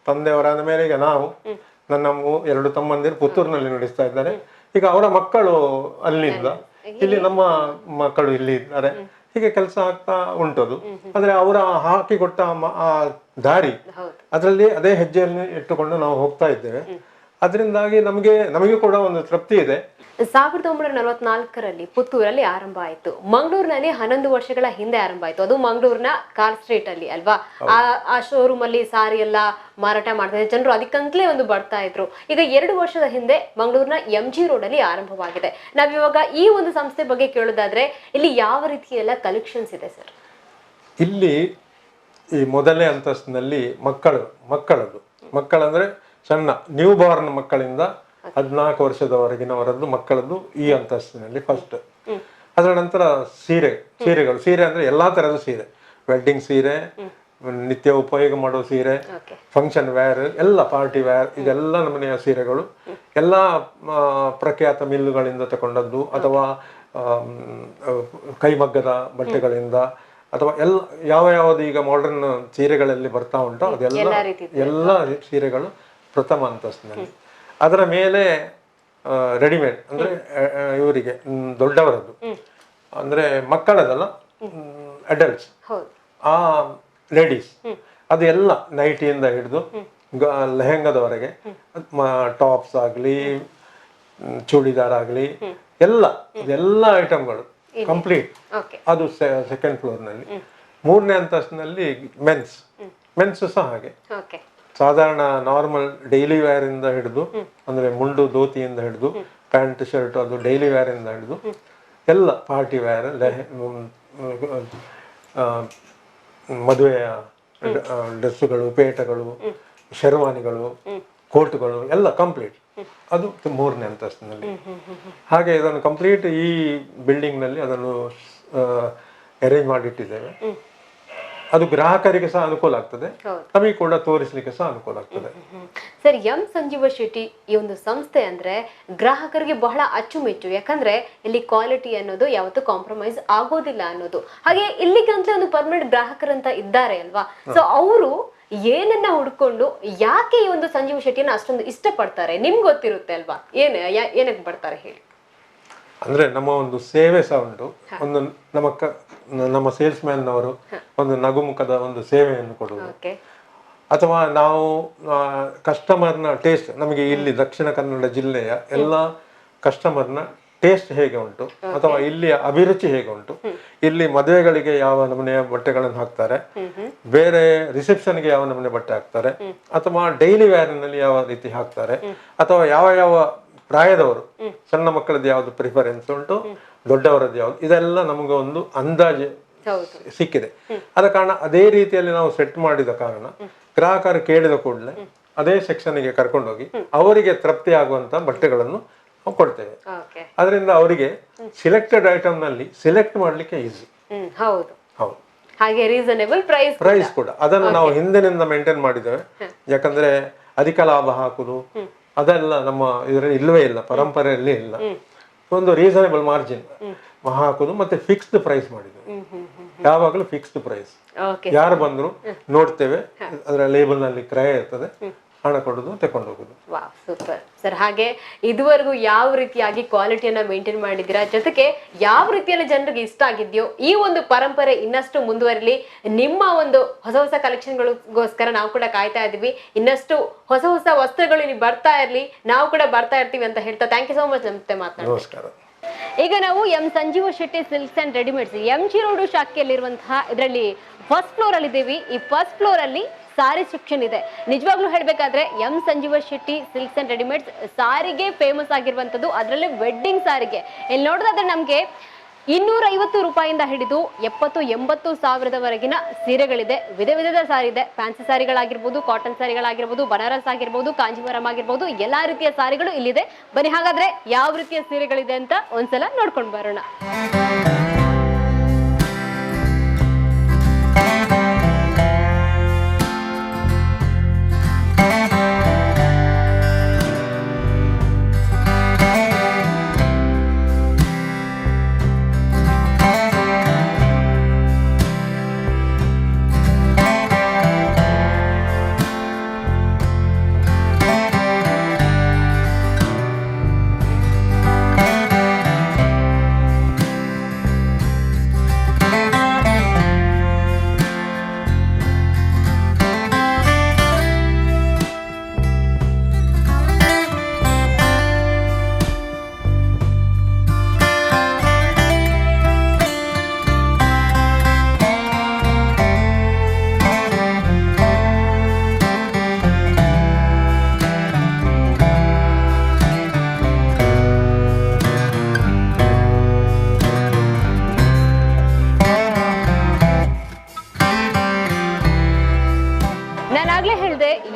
ತಂದೆಯವರಾದ ಮೇಲೆ ಈಗ ನಾವು, ನನ್ನ 2 ತಮ್ಮಂದಿರು ಪುತ್ತೂರಿನಲ್ಲಿ ನಡೆಸ್ತಾ ಇದ್ದಾರೆ. ಈಗ ಅವರ ಮಕ್ಕಳು ಅಲ್ಲಿಂದ ಇಲ್ಲಿ, ನಮ್ಮ ಮಕ್ಕಳು ಇಲ್ಲಿ ಇದ್ದಾರೆ. ಹೀಗೆ ಕೆಲಸ ಆಗ್ತಾ ಉಂಟದು. ಆದ್ರೆ ಅವರ ಹಾಕಿಕೊಟ್ಟ ಆ ದಾರಿ, ಅದರಲ್ಲಿ ಅದೇ ಹೆಜ್ಜೆಯನ್ನು ಇಟ್ಟುಕೊಂಡು ನಾವು ಹೋಗ್ತಾ ಇದ್ದೇವೆ. ಅದರಿಂದಾಗಿ ನಮಗೆ ಕೂಡ ಒಂದು ತೃಪ್ತಿ ಇದೆ. 1944ರಲ್ಲಿ ಪುತ್ತೂರಲ್ಲಿ ಆರಂಭ ಆಯ್ತು. ಮಂಗಳೂರಿನಲ್ಲಿ 11 ವರ್ಷಗಳ ಹಿಂದೆ ಆರಂಭ ಆಯ್ತು. ಅದು ಮಂಗಳೂರಿನ ಕಾರ್ ಸ್ಟ್ರೀಟ್ ಅಲ್ಲಿ ಅಲ್ವಾ? ಆ ಶೋರೂಮ್ ಅಲ್ಲಿ ಸಾರಿ ಎಲ್ಲ ಮಾರಾಟ ಮಾಡ್ತಾ ಇದ್ರು ಜನರು, ಅದಕ್ಕಂತಲೇ ಒಂದು ಬರ್ತಾ ಇದ್ರು. ಈಗ 2 ವರ್ಷದ ಹಿಂದೆ ಮಂಗಳೂರಿನ MG ರೋಡ್ ಅಲ್ಲಿ ಆರಂಭವಾಗಿದೆ. ನಾವಿವಾಗ ಈ ಒಂದು ಸಂಸ್ಥೆ ಬಗ್ಗೆ ಕೇಳೋದಾದ್ರೆ ಇಲ್ಲಿ ಯಾವ ರೀತಿಯೆಲ್ಲ ಕಲೆಕ್ಷನ್ಸ್ ಇದೆ ಸರ್? ಇಲ್ಲಿ ಈ ಮೊದಲನೇ ಅಂತಸ್ತಿನಲ್ಲಿ ಮಕ್ಕಳಂದ್ರೆ ಸಣ್ಣ ನ್ಯೂ ಬಾರ್ನ್ ಮಕ್ಕಳಿಂದ 14 ವರ್ಷದವರೆಗಿನವರದ್ದು ಮಕ್ಕಳದ್ದು ಈ ಅಂತಸ್ತಿನಲ್ಲಿ ಫಸ್ಟ್. ಅದರ ನಂತರ ಸೀರೆಗಳು. ಸೀರೆ ಅಂದ್ರೆ ಎಲ್ಲಾ ತರದ ಸೀರೆ, ವೆಡ್ಡಿಂಗ್ ಸೀರೆ, ನಿತ್ಯ ಉಪಯೋಗ ಮಾಡೋ ಸೀರೆ, ಫಂಕ್ಷನ್ ವೇರ್, ಎಲ್ಲ ಪಾರ್ಟಿ ವೇರ್, ಇದೆಲ್ಲ ನಮೂನೆಯ ಸೀರೆಗಳು. ಎಲ್ಲ ಪ್ರಖ್ಯಾತ ಮಿಲ್ಲುಗಳಿಂದ ತಗೊಂಡದ್ದು, ಅಥವಾ ಕೈಮಗ್ಗದ ಬಟ್ಟೆಗಳಿಂದ, ಅಥವಾ ಯಾವ್ದು ಈಗ ಮಾಡರ್ನ್ ಸೀರೆಗಳಲ್ಲಿ ಬರ್ತಾ ಉಂಟು ಎಲ್ಲ ಸೀರೆಗಳು ಪ್ರಥಮ ಅಂತಸ್ತಿನಲ್ಲಿ. ಅದರ ಮೇಲೆ ರೆಡಿಮೇಡ್ ಅಂದ್ರೆ ಇವರಿಗೆ ದೊಡ್ಡವರದ್ದು, ಅಂದ್ರೆ ಮಕ್ಕಳದಲ್ಲ, ಅಡಲ್ಟ್ಸ್, ಆ ಲೇಡೀಸ್, ಅದು ಎಲ್ಲ ನೈಟಿಯಿಂದ ಹಿಡಿದು ಲೆಹೆಂಗಾದವರೆಗೆ, ಟಾಪ್ಸ್ ಆಗಲಿ, ಚೂಡಿದಾರ್ ಆಗಲಿ, ಎಲ್ಲ ಐಟಮ್ಗಳು ಕಂಪ್ಲೀಟ್. ಅದು ಸೆಕೆಂಡ್ ಫ್ಲೋರ್ ನಲ್ಲಿ. 3ನೇ ಅಂತಸ್ತಿನಲ್ಲಿ ಮೆನ್ಸ್ ಸಹ ಹಾಗೆ, ಸಾಧಾರಣ ನಾರ್ಮಲ್ ಡೈಲಿ ವೇರ್ ಇಂದ ಹಿಡಿದು, ಅಂದ್ರೆ ಮುಂಡು ಧೋತಿಯಿಂದ ಹಿಡಿದು ಪ್ಯಾಂಟ್ ಶರ್ಟ್, ಅದು ಡೈಲಿ ವೇರ್ ಇಂದ ಹಿಡಿದು ಎಲ್ಲ ಪಾರ್ಟಿ ವೇರ್, ಮದುವೆಯ ಡ್ರೆಸ್ಸುಗಳು, ಪೇಟಗಳು, ಶೆರ್ವಾನಿಗಳು, ಕೋಟುಗಳು ಎಲ್ಲ ಕಂಪ್ಲೀಟ್. ಅದು 3ನೇ ಅಂತಸ್ತಿನಲ್ಲಿ. ಹಾಗೆ ಇದನ್ನು ಕಂಪ್ಲೀಟ್ ಈ ಬಿಲ್ಡಿಂಗ್ ನಲ್ಲಿ ಅದನ್ನು ಅರೇಂಜ್ ಮಾಡಿಟ್ಟಿದ್ದೇವೆ. ಅದು ಗ್ರಾಹಕರಿಗೆ ಸಹ ಅನುಕೂಲ ಆಗ್ತದೆ, ನಮಗೆ ಕೂಡ ತೋರಿಸಲಿಕ್ಕೆ ಸಹ ಅನುಕೂಲ ಆಗ್ತದೆ. ಸರ್, ಎಂ ಸಂಜೀವ ಶೆಟ್ಟಿ ಈ ಒಂದು ಸಂಸ್ಥೆ ಅಂದ್ರೆ ಗ್ರಾಹಕರಿಗೆ ಬಹಳ ಅಚ್ಚುಮೆಚ್ಚು. ಯಾಕಂದ್ರೆ ಇಲ್ಲಿ ಕ್ವಾಲಿಟಿ ಅನ್ನೋದು ಯಾವತ್ತೂ ಕಾಂಪ್ರಮೈಸ್ ಆಗೋದಿಲ್ಲ ಅನ್ನೋದು. ಹಾಗೆ ಇಲ್ಲಿಗಂತಲೇ ಒಂದು ಪರ್ಮನೆಂಟ್ ಗ್ರಾಹಕರಂತ ಇದ್ದಾರೆ ಅಲ್ವಾ? ಸೊ ಅವರು ಏನನ್ನ ಹುಡ್ಕೊಂಡು ಯಾಕೆ ಈ ಒಂದು ಸಂಜೀವ ಶೆಟ್ಟಿಯನ್ನ ಅಷ್ಟೊಂದು ಇಷ್ಟಪಡ್ತಾರೆ? ನಿಮ್ಗೆ ಗೊತ್ತಿರುತ್ತೆ ಅಲ್ವಾ, ಏನಕ್ಕೆ ಬರ್ತಾರೆ ಹೇಳಿ? ಅಂದ್ರೆ ನಮ್ಮ ಒಂದು ಸೇವೆ ಸಹ ಉಂಟು. ಒಂದು ನಮ್ಮ ಸೇಲ್ಸ್ ಮ್ಯಾನ್ ನವರು ಒಂದು ನಗುಮುಖದ ಒಂದು ಸೇವೆಯನ್ನು ಕೊಡುವುದು, ಅಥವಾ ನಾವು ಕಸ್ಟಮರ್ನ ಟೇಸ್ಟ್, ನಮಗೆ ಇಲ್ಲಿ ದಕ್ಷಿಣ ಕನ್ನಡ ಜಿಲ್ಲೆಯ ಎಲ್ಲ ಕಸ್ಟಮರ್ನ ಟೇಸ್ಟ್ ಹೇಗೆ ಉಂಟು, ಅಥವಾ ಇಲ್ಲಿಯ ಅಭಿರುಚಿ ಹೇಗೆ ಉಂಟು, ಇಲ್ಲಿ ಮದುವೆಗಳಿಗೆ ಯಾವ ನಮೂನೆಯ ಬಟ್ಟೆಗಳನ್ನು ಹಾಕ್ತಾರೆ, ಬೇರೆ ರಿಸೆಪ್ಷನ್ಗೆ ಯಾವ ನಮೂನೆ ಬಟ್ಟೆ ಹಾಕ್ತಾರೆ, ಅಥವಾ ಡೈಲಿ ವೇರ್ನಲ್ಲಿ ಯಾವ ರೀತಿ ಹಾಕ್ತಾರೆ, ಅಥವಾ ಯಾವ ಪ್ರಾಯದವರು, ಸಣ್ಣ ಮಕ್ಕಳದ್ದು ಯಾವ್ದು ಪ್ರಿಫರೆನ್ಸ್ ಉಂಟು, ದೊಡ್ಡವರದ್ದು ಯಾವ್ದು, ಇದೆಲ್ಲ ನಮಗೆ ಒಂದು ಅಂದಾಜು ಸಿಕ್ಕಿದೆ. ಆದ ಕಾರಣ ಅದೇ ರೀತಿಯಲ್ಲಿ ನಾವು ಸೆಟ್ ಮಾಡಿದ ಕಾರಣ ಗ್ರಾಹಕರು ಕೇಳಿದ ಕೂಡಲೇ ಅದೇ ಸೆಕ್ಷನ್ಗೆ ಕರ್ಕೊಂಡೋಗಿ ಅವರಿಗೆ ತೃಪ್ತಿ ಆಗುವಂತ ಬಟ್ಟೆಗಳನ್ನು ನಾವು ಕೊಡ್ತೇವೆ. ಅದರಿಂದ ಅವರಿಗೆ ಸಿಲೆಕ್ಟೆಡ್ ಐಟಮ್ ನಲ್ಲಿ ಸಿಲೆಕ್ಟ್ ಮಾಡ್ಲಿಕ್ಕೆ ಈಸಿ. ಹೌದು, ಹಾಗೆ ರೀಸನೇಬಲ್ ಪ್ರೈಸ್ ಕೂಡ ಅದನ್ನು ನಾವು ಹಿಂದಿನಿಂದ ಮೇಂಟೈನ್ ಮಾಡಿದ್ದೇವೆ. ಯಾಕಂದ್ರೆ ಅಧಿಕ ಲಾಭ ಹಾಕುದು ಅದೆಲ್ಲ ನಮ್ಮ ಇದರಲ್ಲಿ ಇಲ್ಲವೇ ಇಲ್ಲ, ಪರಂಪರೆಯಲ್ಲಿ ಇಲ್ಲ. ಒಂದು ರೀಸನೇಬಲ್ ಮಾರ್ಜಿನ್, ಹಾಕೋದು ಮತ್ತೆ ಫಿಕ್ಸ್ಡ್ ಪ್ರೈಸ್ ಮಾಡಿದ್ದು, ಯಾವಾಗಲೂ ಫಿಕ್ಸ್ಡ್ ಪ್ರೈಸ್. ಓಕೆ ಯಾರು ಬಂದ್ರು ನೋಡ್ತೇವೆ, ಅದರ ಲೇಬಲ್ ನಲ್ಲಿ ಕ್ರಯ ಇರ್ತದೆ, ಹಣ ಕೊಡೋದು ತಕೊಂಡು ಹೋಗೋದು. Wow, super sir. ಹಾಗೆ ಇದುವರೆಗೂ ಯಾವ ರೀತಿಯಾಗಿ ಕ್ವಾಲಿಟಿಯನ್ನ ಮೇಂಟೈನ್ ಮಾಡಿದ್ದೀರಾ, ಜೊತೆಗೆ ಯಾವ ರೀತಿಯಲ್ಲಿ ಜನರಿಗೆ ಇಷ್ಟ ಆಗಿದೆಯೋ ಈ ಒಂದು ಪರಂಪರೆ ಇನ್ನಷ್ಟು ಮುಂದುವರಿಲಿ, ನಿಮ್ಮ ಒಂದು ಹೊಸ ಹೊಸ ಕಲೆಕ್ಷನ್ಗಳಿಗೋಸ್ಕರ ನಾವು ಕೂಡ ಕಾಯ್ತಾ ಇದೀವಿ, ಇನ್ನಷ್ಟು ಹೊಸ ಹೊಸ ವಸ್ತ್ರಗಳು ಇಲ್ಲಿ ಬರ್ತಾ ಇರ್ಲಿ, ನಾವು ಕೂಡ ಬರ್ತಾ ಇರ್ತೀವಿ ಅಂತ ಹೇಳ್ತಾ ಥ್ಯಾಂಕ್ ಯು ಸೋ ಮಚ್ ನಮ್ಮತ್ತೆ ಮಾತನಾಡಿ. ನಮಸ್ಕಾರ. ಈಗ ನಾವು M Sanjeeva Shetty silks and readymades MG road ಶಾಖೆಯಲ್ಲಿರುವಂತಹ ಇದರಲ್ಲಿ ಫಸ್ಟ್ ಫ್ಲೋರ್ ಅಲ್ಲಿ ಇದ್ದೀವಿ. ಈ ಫಸ್ಟ್ ಫ್ಲೋರ್ ಅಲ್ಲಿ ಸಾರಿ ಸೆಕ್ಷನ್ ಇದೆ. ನಿಜವಾಗ್ಲೂ ಹೇಳ್ಬೇಕಾದ್ರೆ M Sanjeeva Shetty silks and readymades ಸಾರಿಗೆ ಫೇಮಸ್ ಆಗಿರುವಂತದ್ದು, ಅದರಲ್ಲಿ ವೆಡ್ಡಿಂಗ್ ಸಾರಿಗೆ. ಇಲ್ಲಿ ನೋಡೋದಾದ್ರೆ ನಮ್ಗೆ 250 ರೂಪಾಯಿಂದ ಹಿಡಿದು 70-80 ಸಾವಿರದವರೆಗಿನ ಸೀರೆಗಳಿದೆ. ವಿಧ ವಿಧದ ಸಾರಿ ಇದೆ. ಫ್ಯಾನ್ಸಿ ಸಾರಿಗಳಾಗಿರ್ಬೋದು, ಕಾಟನ್ ಸಾರಿಗಳಾಗಿರ್ಬೋದು, ಬನಾರಸ್ ಆಗಿರ್ಬೋದು, ಕಾಂಜೀವರಂ ಆಗಿರ್ಬೋದು, ಎಲ್ಲಾ ರೀತಿಯ ಸಾರಿಗಳು ಇಲ್ಲಿದೆ. ಬನ್ನಿ ಹಾಗಾದ್ರೆ ಯಾವ ರೀತಿಯ ಸೀರೆಗಳಿದೆ ಅಂತ ಒಂದ್ಸಲ ನೋಡ್ಕೊಂಡು ಬರೋಣ.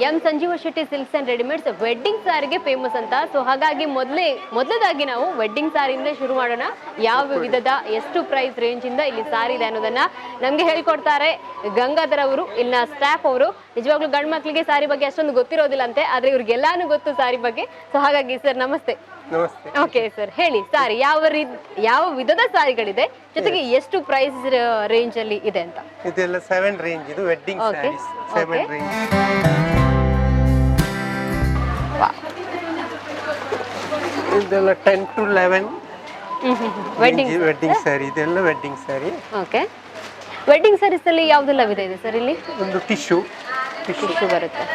M Sanjeeva Shetty silks and readymades wedding ಸಾರಿಗೆ ಫೇಮಸ್ ಅಂತ. ಸೊ ಹಾಗಾಗಿ ಮೊದಲದಾಗಿ ನಾವು ವೆಡ್ಡಿಂಗ್ ಸಾರಿಯಿಂದ ಶುರು ಮಾಡೋಣ. ಯಾವ ವಿಧದ ಎಷ್ಟು ಪ್ರೈಸ್ ರೇಂಜ್ ಇಂದ ಇಲ್ಲಿ ಸಾರಿ ಇದೆ ಅನ್ನೋದನ್ನ ನಮ್ಗೆ ಹೇಳ್ಕೊಡ್ತಾರೆ ಗಂಗಾಧರ್ ಅವರು, ಇಲ್ಲಿನ ಸ್ಟಾಫ್ ಅವರು. ನಿಜವಾಗ್ಲೂ ಗಂಡು ಮಕ್ಕಳಿಗೆ ಸಾರಿ ಬಗ್ಗೆ ಅಷ್ಟೊಂದು ಗೊತ್ತಿರೋದಿಲ್ಲ ಅಂತೆ, ಆದ್ರೆ ಇವ್ರಿಗೆಲ್ಲಾನು ಗೊತ್ತು ಸಾರಿ ಬಗ್ಗೆ. ಸೊ ಹಾಗಾಗಿ ಸರ್ ನಮಸ್ತೆ. ನಮಸ್ತೆ. ಓಕೆ ಸರ್, ಹೇಳಿ ಸಾರಿ ಯಾವ ವಿಧದ ಸಾರಿಗಳಿದೆ, ಜೊತೆಗೆ ಎಷ್ಟು ಪ್ರೈಸ್ ರೇಂಜ್ ಅಲ್ಲಿ ಇದೆ ಅಂತ. ಇದೆಲ್ಲ 7 ರೇಂಜ್, ಇದು ವೆಡ್ಡಿಂಗ್ ಸ್ಯಾರೀಸ್ 7 ರೇಂಜ್. ಇದೆಲ್ಲ 10 to 11 ವೆಡ್ಡಿಂಗ್ ಸ್ಯಾರಿ, ಇದೆಲ್ಲ wedding sari. Okay, wedding saris ಅಲ್ಲಿ ಯಾವ್ದೆಲ್ಲ ವಿಧ ಇದೆ ಸರ್ ಇಲ್ಲಿ? ಒಂದು ಟಿಶ್ಯೂ ಬರುತ್ತೆ,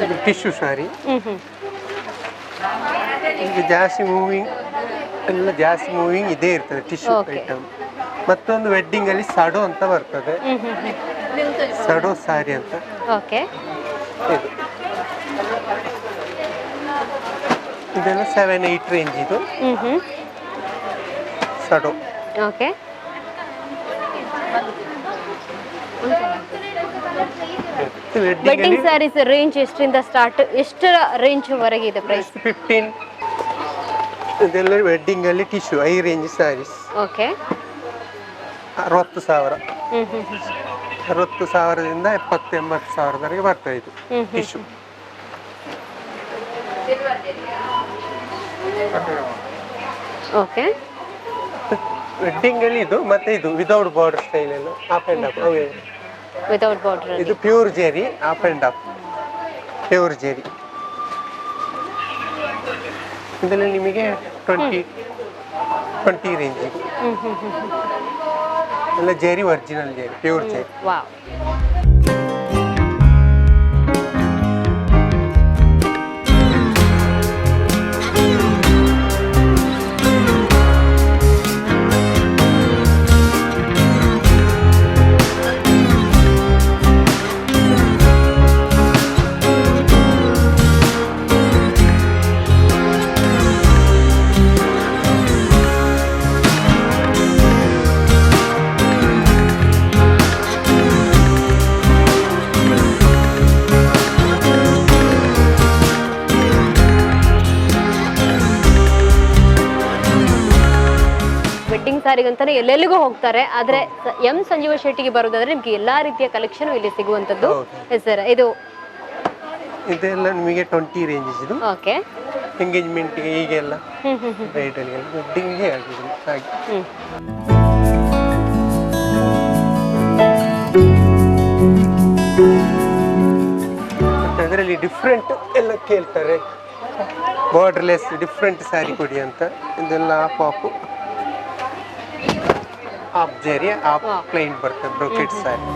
ಇದು ಟಿಶ್ಯೂ ಸ್ಯಾರಿ. ಈಗ ಜಾಸ್ತಿ ಮೂವಿಂಗ್ ಇದೇ ಇರ್ತದೆ ಟಿಶ್ಯೂ ಐಟಮ್. ಮತ್ತೊಂದು ವೆಡ್ಡಿಂಗ್ ಅಲ್ಲಿ ಸಡೋ ಅಂತ ಬರ್ತದೆ, ಸಡೋ ಸಾರಿ ಅಂತ. ಓಕೆ, ಇದು ಇದೆಲ್ಲ 7-8 ರೇಂಜ್, ಇದು ಸಡೋ. ಓಕೆ, ವೆಡ್ಡಿಂಗ್ ಸ್ಯಾರೀಸ್ ರೇಂಜ್ ಎಷ್ಟರಿಂದ ಸ್ಟಾರ್ಟ್, ಎಷ್ಟರ ರೇಂಜ್ ವರೆಗೆ ಇದೆ ಪ್ರೈಸ್? 15. ಇದೆಲ್ಲ ವೆಡ್ಡಿಂಗ್ ಅಲ್ಲಿ tissue high range saris. Okay, 60,000, 60,000ದಿಂದ 70-80 ಸಾವಿರದವರೆಗೆ ಬರ್ತಾ ಇದು ಟಿಶ್ಯೂ. ಓಕೆ, ವೆಡ್ಡಿಂಗ್ ಅಲ್ಲಿ ಇದು, ಮತ್ತೆ ಇದು ವಿದೌಟ್ ಬಾರ್ಡರ್ ಸ್ಟೈಲ್ ಎಲ್ಲ up and up. Without border. ಇದು pure zari up and up, pure zari. ಇದರಲ್ಲಿ ನಿಮಗೆ 20 ರೇಂಜ್ ಎಲ್ಲ zari, original zari, pure zari. Wow. Wedding ಸಾರಿಗಂತಾನೆ ಎಲ್ಲೆಲ್ಲಿಗೂ ಹೋಗ್ತಾರೆ, ಆದ್ರೆ ಎಂ ಸಂಜೀವ ಶೆಟ್ಟಿಗೆ ಬರೋದಾದ್ರೆ ನಿಮ್ಗೆ ಎಲ್ಲಾ ರೀತಿಯ ಕಲೆಕ್ಷನ್ ಇಲ್ಲಿ ಸಿಗುವಂತದ್ದು. ಸರ್ ಇದು ಇದೆಲ್ಲ ನಿಮಗೆ 20 ರೇಂಜ್ ಇದು. ಓಕೆ, ಎಂಗೇಜ್ಮೆಂಟ್ಗೆ ಹೀಗೆಲ್ಲ ಬ್ರೈಡಲ್ಗೆಲ್ಲ ವೆಡ್ಡಿಂಗ್ಗೆ ಆಗಿದೆ ಹಾಗೆ. ಮತ್ತೆ ಅದರಲ್ಲಿ ಡಿಫ್ರೆಂಟ್ ಎಲ್ಲ ಕೇಳ್ತಾರೆ, ಬಾರ್ಡರ್ಲೆಸ್ ಡಿಫ್ರೆಂಟ್ ಸ್ಯಾರಿ ಕೊಡಿ ಅಂತ. ಇದೆಲ್ಲ ಹಾಫ್ ಹಾಫ್ ಜರಿ ಹಾಫ್ ಪ್ಲೈನ್ ಬರ್ತದೆ ಬ್ರೊಕೆಟ್ ಸ್ಯಾರಿ.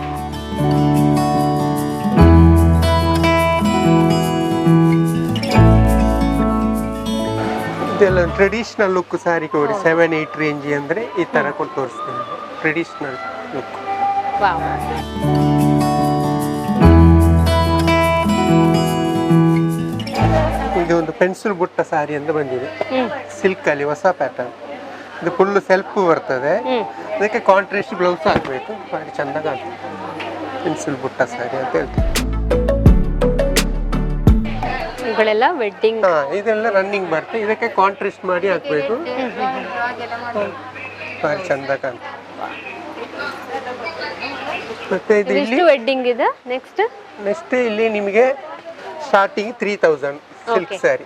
ಇದೆಲ್ಲ ಟ್ರೆಡಿಷನಲ್ ಲುಕ್ ಸ್ಯಾರಿ ಕೊಡಿ 7-8 ರೇಂಜ್ ಅಂದರೆ ಈ ಥರ ಕೊಟ್ಟು ತೋರಿಸ್ತೀನಿ. Traditional look. ವಾವ್. ಈಗ ಒಂದು ಪೆನ್ಸಿಲ್ ಬುಟ್ಟ ಸ್ಯಾರಿ ಅಂತ ಬಂದಿದೆ, ಸಿಲ್ಕ್ ಅಲ್ಲಿ ಹೊಸ ಪ್ಯಾಟರ್ನ್. ಇದು ಫುಲ್ ಸೆಲ್ಫ್ ಬರ್ತದೆ, ಅದಕ್ಕೆ ಕಾಂಟ್ರಾಸ್ಟ್ ಬ್ಲೌಸ್ ಹಾಕಬೇಕು, ಭಾರಿ ಚಂದ ಕಾಣ್ತದೆ. ಪೆನ್ಸಿಲ್ ಬುಟ್ಟ ಸ್ಯಾರಿ ಅಂತ ಹೇಳ್ತೀವಿ. ಇವುಗಳೆಲ್ಲ ವೆಡ್ಡಿಂಗ್. ಇದೆಲ್ಲ ರನ್ನಿಂಗ್ ಬರ್ತದೆ, ಇದಕ್ಕೆ ಕಾಂಟ್ರಾಸ್ಟ್ ಮಾಡಿ ಹಾಕಬೇಕು, ಭಾರಿ ಚಂದ ಕಾಣ್ತದೆ. ಮತ್ತೆ ಇದು ಇಲ್ಲಿ ವೆಡ್ಡಿಂಗ್ ಇದೆ. ನೆಕ್ಸ್ಟ್ ಇಲ್ಲಿ ನಿಮಗೆ ಸ್ಟಾರ್ಟಿಂಗ್ 3000 ಸಿಲ್ಕ್ ಸ್ಯಾರಿ.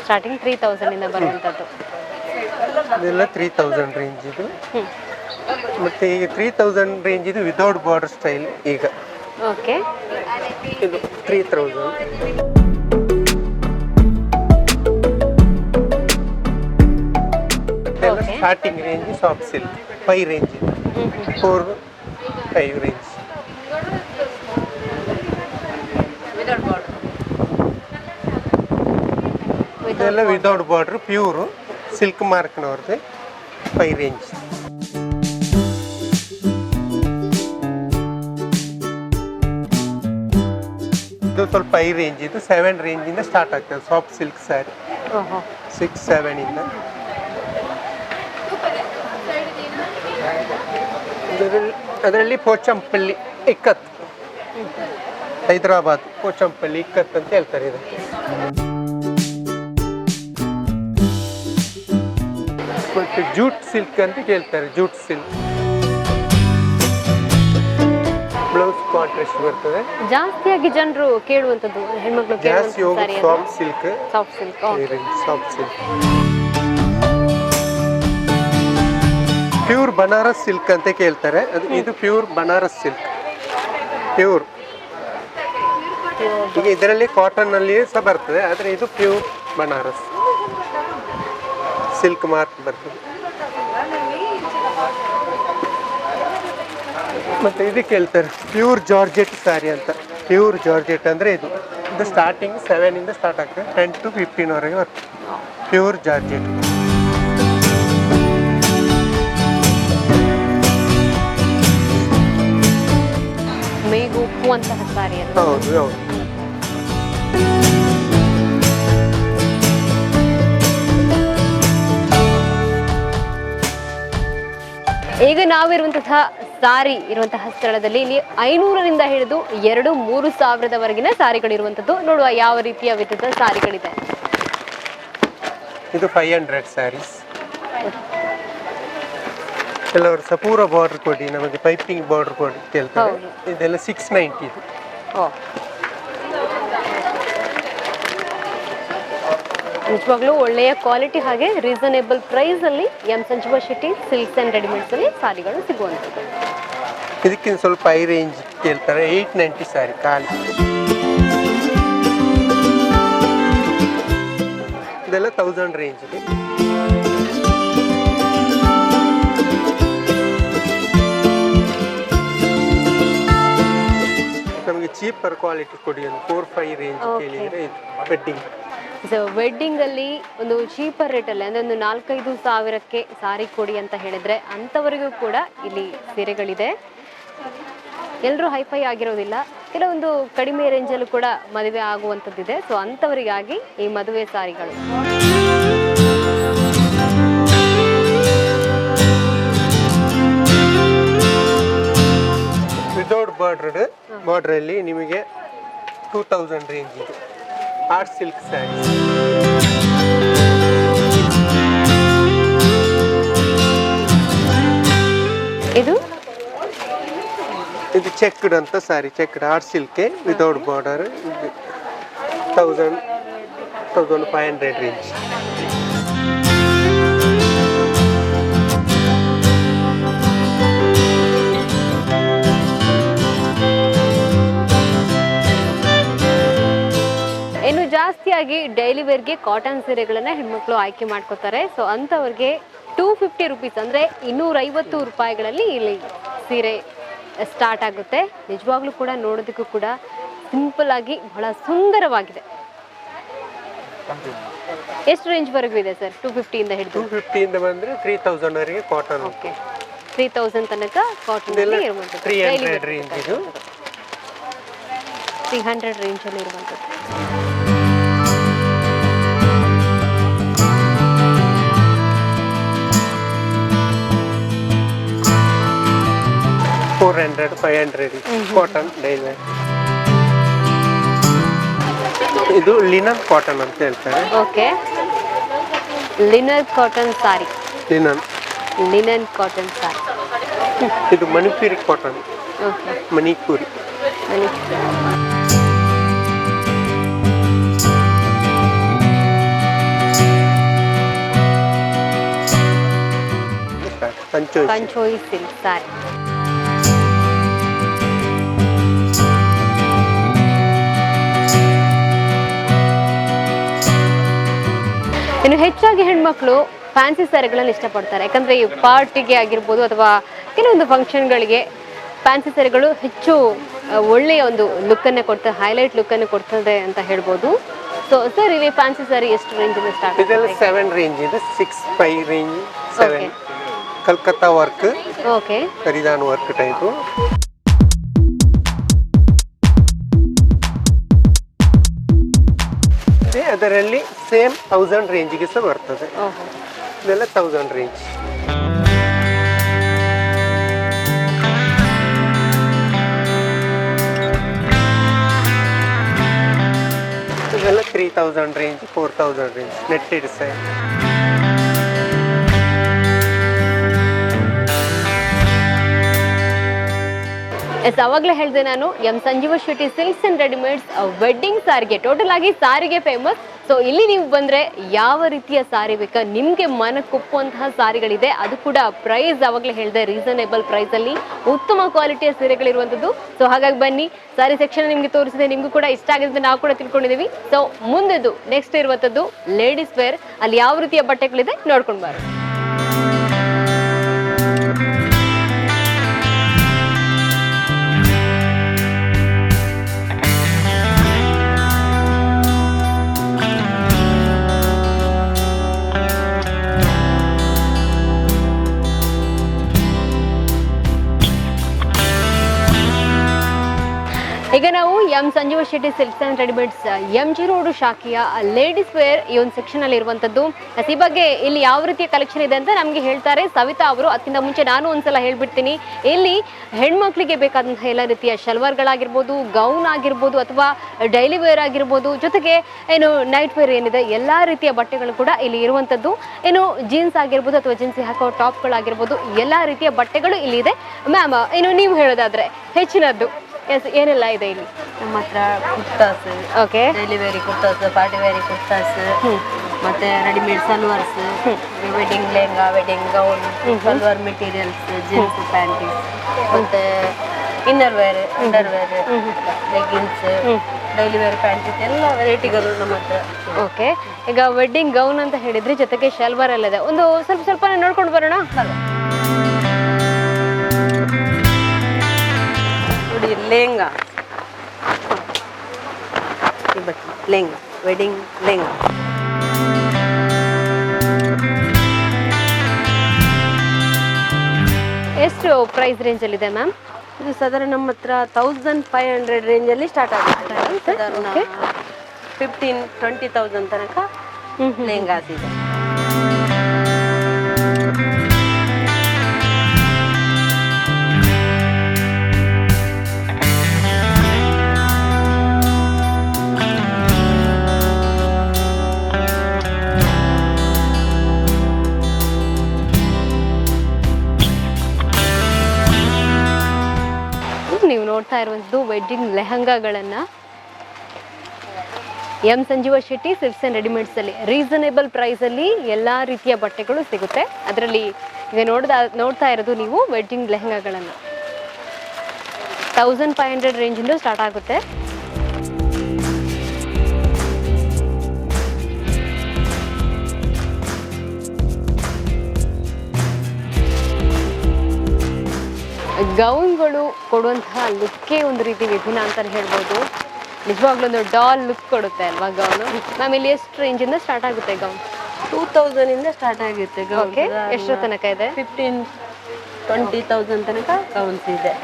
ಸ್ಟಾರ್ಟಿಂಗ್ 3000 ಇಂದ ಬರುವಂತದ್ದು. ಇದೆಲ್ಲ 3000 ರೇಂಜ್ ಇದು. ಮತ್ತೆ ಈಗ 3000 ರೇಂಜ್ ಇದು ವಿತೌಟ್ ಬಾರ್ಡರ್ ಸ್ಟೈಲ್. ಈಗ ಓಕೆ, ಇದು 3000. ಇದೆಲ್ಲ starting range soft silk 5 range, 4-5 range. ಇದೆಲ್ಲ ವಿತೌಟ್ ಬಾರ್ಡರ್ ಪ್ಯೂರ್ ಸಿಲ್ಕ್ ಮಾರ್ಕ್ನವ್ರದ್ದು 5 ರೇಂಜ್. ಇದು ಸ್ವಲ್ಪ 5 ರೇಂಜ್, ಇದು 7 ರೇಂಜ್ ಇಂದ ಸ್ಟಾರ್ಟ್ ಆಗ್ತದೆ ಸಾಫ್ಟ್ ಸಿಲ್ಕ್ ಸ್ಯಾರಿ. 6-7 ಇಂದ. ಅದರಲ್ಲಿ ಪೋಚಂಪಲ್ಲಿ ಇಕ್ಕತ್, ಹೈದರಾಬಾದ್ ಪೋಚಂಪಲ್ಲಿ ಇಕ್ಕತ್ ಅಂತ ಹೇಳ್ತಾರೆ ಇದಕ್ಕೆ. ಮತ್ತೆ ಜೂಟ್ ಸಿಲ್ಕ್ ಅಂತ ಕೇಳ್ತಾರೆ, ಜೂಟ್ ಸಿಲ್ಕ್. ಬ್ಲೌಸ್ ಕಾಂಟ್ರಾಸ್ಟ್ ಬರ್ತದೆ. ಜಾಸ್ತಿಯಾಗಿ ಜನರು ಕೇಳುವಂತದ್ದು ಹೆಣ್ಮಕ್ಳು ಜಾಸ್ತಿ ಹೋಗೋದು soft silk. Soft silk. Soft silk. Pure Banaras silk ಅಂತ ಕೇಳ್ತಾರೆ, ಇದು ಪ್ಯೂರ್ ಬನಾರಸ್ ಸಿಲ್ಕ್, ಪ್ಯೂರ್. ಈಗ ಇದರಲ್ಲಿ ಕಾಟನ್ ಅಲ್ಲಿ ಸಹ ಬರ್ತದೆ, ಆದರೆ ಇದು ಪ್ಯೂರ್ ಬನಾರಸ್ ಸಿಲ್ಕ್ ಮಾರ್ಕ್ ಬರ್ತದೆ. ಮತ್ತೆ ಇದಕ್ಕೆ ಹೇಳ್ತಾರೆ ಪ್ಯೂರ್ ಜಾರ್ಜೆಟ್ ಸ್ಯಾರಿ ಅಂತ. ಪ್ಯೂರ್ ಜಾರ್ಜೆಟ್ ಅಂದರೆ ಇದು ಸ್ಟಾರ್ಟಿಂಗ್ 7 ಇಂದ ಸ್ಟಾರ್ಟ್ ಆಗ್ತದೆ, 10 to 15 ವರೆಗೆ ಬರ್ತದೆ. Pure georgette. ಮೇಗು ಉಪ್ಪುವಂತಹ ಸಾರಿ ಅಂತ. ಹೌದು ಹೌದು. ಈಗ ನಾವಿರುವಂತಹ ಸಾರಿ ಇರುವಂತಹ ಸ್ಥಳದಲ್ಲಿ ಇಲ್ಲಿ 500ರಿಂದ ಹಿಡಿದು 2-3 ಸಾವಿರದವರೆಗಿನ ಸಾರಿಗಳಿರುವಂತದ್ದು. ನೋಡುವ ಯಾವ ರೀತಿಯ ವಿಧದ ಸಾರಿಗಳಿದೆ. ಇದು 500 ಸ್ಯಾರೀಸ್. ಕೆಲವರು ಸಪೂರ ಬಾರ್ಡರ್ ಕೊಡಿ, ನಮಗೆ ಪೈಪಿಂಗ್ ಬಾರ್ಡರ್ ಕೊಡಿ ಕೇಳ್ತಾರೆ. ಇದೆಲ್ಲ 690 ಇದು. ನಿಜವಾಗ್ಲೂ ಒಳ್ಳೆಯ ಕ್ವಾಲಿಟಿ ಹಾಗೆ ರೀಸನೇಬಲ್ ಪ್ರೈಸ್ ಅಲ್ಲಿ M Sanjeeva Shetty silks and readymades ಅಲ್ಲಿ ಸಾರಿಗಳು ಸಿಗುವಂಥದ್ದು. ಇದಕ್ಕಿಂತ ಸ್ವಲ್ಪ ಹೈ ರೇಂಜ್ ಕೇಳ್ತಾರೆ, 890 ಸ್ಯಾರಿ ಖಾಲಿ. ಇದೆಲ್ಲ 1000 ರೇಂಜ್ ಇದೆ. ನಮಗೆ ಚೀಪರ್ ಕ್ವಾಲಿಟಿ ಕೊಡಿ ಒಂದು 4-5 ರೇಂಜ್ ಕೇಳಿದರೆ ಇದು ವೆಡ್ಡಿಂಗ್. ಸೊ ವೆಡ್ಡಿಂಗ್ ಅಲ್ಲಿ ಒಂದು ಚೀಪರ್ ರೇಟ್ ಅಲ್ಲಿ ಅಂದ್ರೆ ಒಂದು 4-5 ಸಾವಿರಕ್ಕೆ ಸಾರಿ ಕೊಡಿ ಅಂತ ಹೇಳಿದ್ರೆ ಅಂತವರಿಗೂ ಕೂಡ ಇಲ್ಲಿ ಸೀರೆಗಳಿದೆ. ಎಲ್ಲರೂ ಹೈಫೈ ಆಗಿರೋದಿಲ್ಲ, ಕೆಲವೊಂದು ಕಡಿಮೆ ರೇಂಜಲ್ಲೂ ಕೂಡ ಮದುವೆ ಆಗುವಂಥದ್ದಿದೆ. ಸೊ ಅಂಥವರಿಗಾಗಿ ಈ ಮದುವೆ ಸಾರಿಗಳು. ವಿತೌಟ್ ಬಾರ್ಡರ್ ಅಲ್ಲಿ ನಿಮಗೆ 2000 ರೇಂಜ್ ಇದೆ. Art silk sari. ಇದು ಚೆಕ್ಡ್ ಅಂತ sari, checked art silk without border 1000 1500 range. ಇನ್ನು ಜಾಸ್ತಿಯಾಗಿ ಡೈಲಿ ವೇರ್ಗೆ ಕಾಟನ್ ಸೀರೆಗಳನ್ನ ಹೆಣ್ಮಕ್ಳು ಆಯ್ಕೆ ಮಾಡ್ಕೋತಾರೆ. ಸೊ ಅಂಥವ್ರಿಗೆ 250 ರುಪೀಸ್ ಅಂದರೆ 250 ರೂಪಾಯಿಗಳಲ್ಲಿ ಇಲ್ಲಿ ಸೀರೆ ಸ್ಟಾರ್ಟ್ ಆಗುತ್ತೆ. ನಿಜವಾಗ್ಲೂ ಕೂಡ ನೋಡೋದಕ್ಕೂ ಕೂಡ ಸಿಂಪಲ್ ಆಗಿ ಬಹಳ ಸುಂದರವಾಗಿದೆ. ಎಷ್ಟು ರೇಂಜ್ ವರೆಗೂ ಇದೆ ಸರ್? 250 ಇಂದ ಹಿಡಿದು 250 ಇಂದ ಬಂದ್ರೆ 3000 ವರೆಗೆ ಕಾಟನ್. ಓಕೆ, 3000 ತನಕ ಕಾಟನ್ ಅಲ್ಲಿ ಇರುವಂಥದ್ದು. 300 ರೇಂಜ್ ಇದು. 300 ರೇಂಜ್ ಅಲ್ಲಿ ಇರುವಂಥದ್ದು. $400, $500 ಕಾಟನ್ ಡೈಲಿ. ಇದು ಲಿನನ್ ಕಾಟನ್ ಅಂತ ಹೇಳ್ತಾರೆ. Okay, linen cotton sari. Linen cotton sari. ಇದು ಮಣಿಪುರಿ ಕಾಟನ್. ಓಕೆ, ಮಣಿಪುರಿ. ಕಂಚೋಯಿ ಸಿಲ್ಕ್ ಸಾರಿ. ಇನ್ನು ಹೆಚ್ಚಾಗಿ ಹೆಣ್ಮಕ್ಳು ಫ್ಯಾನ್ಸಿ ಸ್ಯಾರಿಗಳನ್ನು ಇಷ್ಟಪಡ್ತಾರೆ. ಯಾಕಂದ್ರೆ ಈ ಪಾರ್ಟಿಗೆ ಆಗಿರ್ಬೋದು ಅಥವಾ ಕೆಲವೊಂದು ಫಂಕ್ಷನ್ಗಳಿಗೆ ಫ್ಯಾನ್ಸಿ ಸ್ಯಾರಿಗಳು ಹೆಚ್ಚು ಒಳ್ಳೆಯ ಒಂದು ಲುಕ್ಕನ್ನು ಕೊಡ್ತದೆ, ಹೈಲೈಟ್ ಲುಕ್ಕನ್ನು ಕೊಡ್ತದೆ ಅಂತ ಹೇಳ್ಬೋದು. ಸೊ ಸರ್, ಇಲ್ಲಿ ಫ್ಯಾನ್ಸಿ ಸ್ಯಾರಿ ಎಷ್ಟು ರೇಂಜಿಂದ ಸ್ಟಾರ್ಟ್? ಇದೆಲ್ಲ 7 ರೇಂಜ್ ಇದೆ. 6, 5 ರೇಂಜ್, 7. ಕಲ್ಕತ್ತಾ ವರ್ಕ್, ಓಕೆ, ಕರಿದಾನ್ ವರ್ಕ್ ಟೈಪು. ಅದರಲ್ಲಿ ಸೇಮ್ 1000 ರೇಂಜಿಗೆ ಸಹ ಬರ್ತದೆ. ಇದೆಲ್ಲ 1000 ರೇಂಜ್. ಇದೆಲ್ಲ 3000 ರೇಂಜ್, 4000 ರೇಂಜ್ ನೆಟ್ಟೆಡ್ ಸೈಡ್. ಅವಾಗಲೇ ಹೇಳಿದೆ ನಾನು, M Sanjeeva Shetty silks and readymades wedding ಸಾರಿಗೆ, ಟೋಟಲ್ ಆಗಿ ಸಾರಿಗೆ ಫೇಮಸ್. ಸೊ ಇಲ್ಲಿ ನೀವು ಬಂದರೆ ಯಾವ ರೀತಿಯ ಸಾರಿ ಬೇಕಾ ನಿಮಗೆ ಮನಕ್ಕೊಪ್ಪುವಂತಹ ಸಾರಿಗಳಿದೆ. ಅದು ಕೂಡ ಪ್ರೈಸ್ ಅವಾಗಲೇ ಹೇಳಿದೆ, ರೀಸನೇಬಲ್ ಪ್ರೈಸಲ್ಲಿ ಉತ್ತಮ ಕ್ವಾಲಿಟಿಯ ಸೀರೆಗಳಿರುವಂಥದ್ದು. ಸೊ ಹಾಗಾಗಿ ಬನ್ನಿ, ಸಾರಿ ಸೆಕ್ಷನ್ ನಿಮಗೆ ತೋರಿಸಿದೆ, ನಿಮಗೂ ಕೂಡ ಇಷ್ಟ ಆಗಿದೆ ನಾವು ಕೂಡ ತಿಳ್ಕೊಂಡಿದ್ದೀವಿ. ಸೊ ಮುಂದೆದು ನೆಕ್ಸ್ಟ್ ಇರುವಂಥದ್ದು ಲೇಡೀಸ್ ವೇರ್. ಅಲ್ಲಿ ಯಾವ ರೀತಿಯ ಬಟ್ಟೆಗಳಿದೆ ನೋಡ್ಕೊಂಡು ಬಾರೋ. ಈಗ ನಾವು M Sanjeeva Shetty silks and readymades MG road ಶಾಖೆಯ ಲೇಡೀಸ್ ವೇರ್ ಈ ಒಂದು ಸೆಕ್ಷನ್ ಅಲ್ಲಿ ಇರುವಂತದ್ದು. ಈ ಬಗ್ಗೆ ಇಲ್ಲಿ ಯಾವ ರೀತಿಯ ಕಲೆಕ್ಷನ್ ಇದೆ ಅಂತ ನಮಗೆ ಹೇಳ್ತಾರೆ ಸವಿತಾ ಅವರು. ಅದಕ್ಕಿಂತ ಮುಂಚೆ ನಾನು ಒಂದ್ಸಲ ಹೇಳ್ಬಿಡ್ತೀನಿ, ಇಲ್ಲಿ ಹೆಣ್ಮಕ್ಳಿಗೆ ಬೇಕಾದಂತಹ ಎಲ್ಲ ರೀತಿಯ ಶಲ್ವಾರ್ಗಳಾಗಿರ್ಬೋದು, ಗೌನ್ ಆಗಿರ್ಬೋದು, ಅಥವಾ ಡೈಲಿ ವೇರ್ ಆಗಿರ್ಬೋದು, ಜೊತೆಗೆ ಏನು ನೈಟ್ ವೇರ್ ಏನಿದೆ ಎಲ್ಲಾ ರೀತಿಯ ಬಟ್ಟೆಗಳು ಕೂಡ ಇಲ್ಲಿ ಇರುವಂತದ್ದು. ಏನು ಜೀನ್ಸ್ ಆಗಿರ್ಬೋದು ಅಥವಾ ಜೀನ್ಸ್ ಹಾಕೋ ಟಾಪ್ಗಳಾಗಿರ್ಬೋದು, ಎಲ್ಲಾ ರೀತಿಯ ಬಟ್ಟೆಗಳು ಇಲ್ಲಿ ಇದೆ. ಮ್ಯಾಮ್, ಇನ್ನು ನೀವು ಹೇಳೋದಾದ್ರೆ ಹೆಚ್ಚಿನದ್ದು ಏನೆಲ್ಲ ಇದೆ ಇಲ್ಲಿ? ನಮ್ಮ ಹತ್ರ kurtas, okay, daily wear kurtas, party wear kurtas, ಮತ್ತೆ readymade salwars, wedding lehenga, wedding gown, salwar materials, jeans panties, ಮತ್ತೆ inner wear, underwear, leggings, daily wear panties, ಎಲ್ಲ ವೆರೈಟಿಗಳು ನಮ್ಮ ಹತ್ರ. ಓಕೆ, ಈಗ ವೆಡ್ಡಿಂಗ್ ಗೌನ್ ಅಂತ ಹೇಳಿದ್ರಿ, ಜೊತೆಗೆ ಶಲ್ವಾರ್ ಎಲ್ಲ ಇದೆ. ಒಂದು ಸ್ವಲ್ಪ ನೋಡ್ಕೊಂಡು ಬರೋಣ. ನೋಡಿ, ಲೆಹಂಗಾ, ಲೆಹಂಗಾ, ವೆಡ್ಡಿಂಗ್ ಲೆಹಂಗಾ. ಎಷ್ಟು ಪ್ರೈಸ್ ರೇಂಜ್ ಅಲ್ಲಿ ಇದೆ ಮ್ಯಾಮ್? ಇದು ಸಾಧಾರಣ ನಮ್ಮ ಹತ್ರ 1500 ರೇಂಜಲ್ಲಿ ಸ್ಟಾರ್ಟ್ ಆಗುತ್ತೆ. ಸಾಧಾರಣ 15-20,000 ತನಕ ಲೆಹಂಗಾಸ್ ಇದೆ. ನೀವು ನೋಡ್ತಾ ಇರುವಂಥದ್ದು ವೆಡ್ಡಿಂಗ್ ಲೆಹಂಗಾಗಳನ್ನ. M Sanjeeva Shetty silks and ರೆಡಿಮೇಡ್ಸಲ್ಲಿ ರೀಸನೇಬಲ್ ಪ್ರೈಸಲ್ಲಿ ಎಲ್ಲ ರೀತಿಯ ಬಟ್ಟೆಗಳು ಸಿಗುತ್ತೆ. ಅದರಲ್ಲಿ ಈಗ ನೋಡ್ತಾ ಇರೋದು ನೀವು ವೆಡ್ಡಿಂಗ್ ಲೆಹಂಗಾಗಳನ್ನು 1500 ರೇಂಜಿಂದ ಸ್ಟಾರ್ಟ್ ಆಗುತ್ತೆ. ಗೌನ್ಗಳು ಕೊಡುವಂತಹ ಲುಕ್ಕೇ ಒಂದು ರೀತಿ ವಿಭಿನ್ನ ಅಂತಲೇ ಹೇಳ್ಬೋದು. ನಿಜವಾಗ್ಲೂ ಒಂದು ಡಾಲ್ ಲುಕ್ ಕೊಡುತ್ತೆ ಅಲ್ವಾ ಗೌನು. ಮ್ಯಾಮ್ ಇಲ್ಲಿ ಎಷ್ಟು ರೇಂಜಿಂದ ಸ್ಟಾರ್ಟ್ ಆಗುತ್ತೆ ಗೌನ್? 2000 ಇಂದ ಸ್ಟಾರ್ಟ್ ಆಗುತ್ತೆ ಗೌನ್. ಓಕೆ, ಎಷ್ಟರ ತನಕ ಇದೆ? 15-20,000 ತನಕ ಗೌನ್ಸ್ ಇದೆ.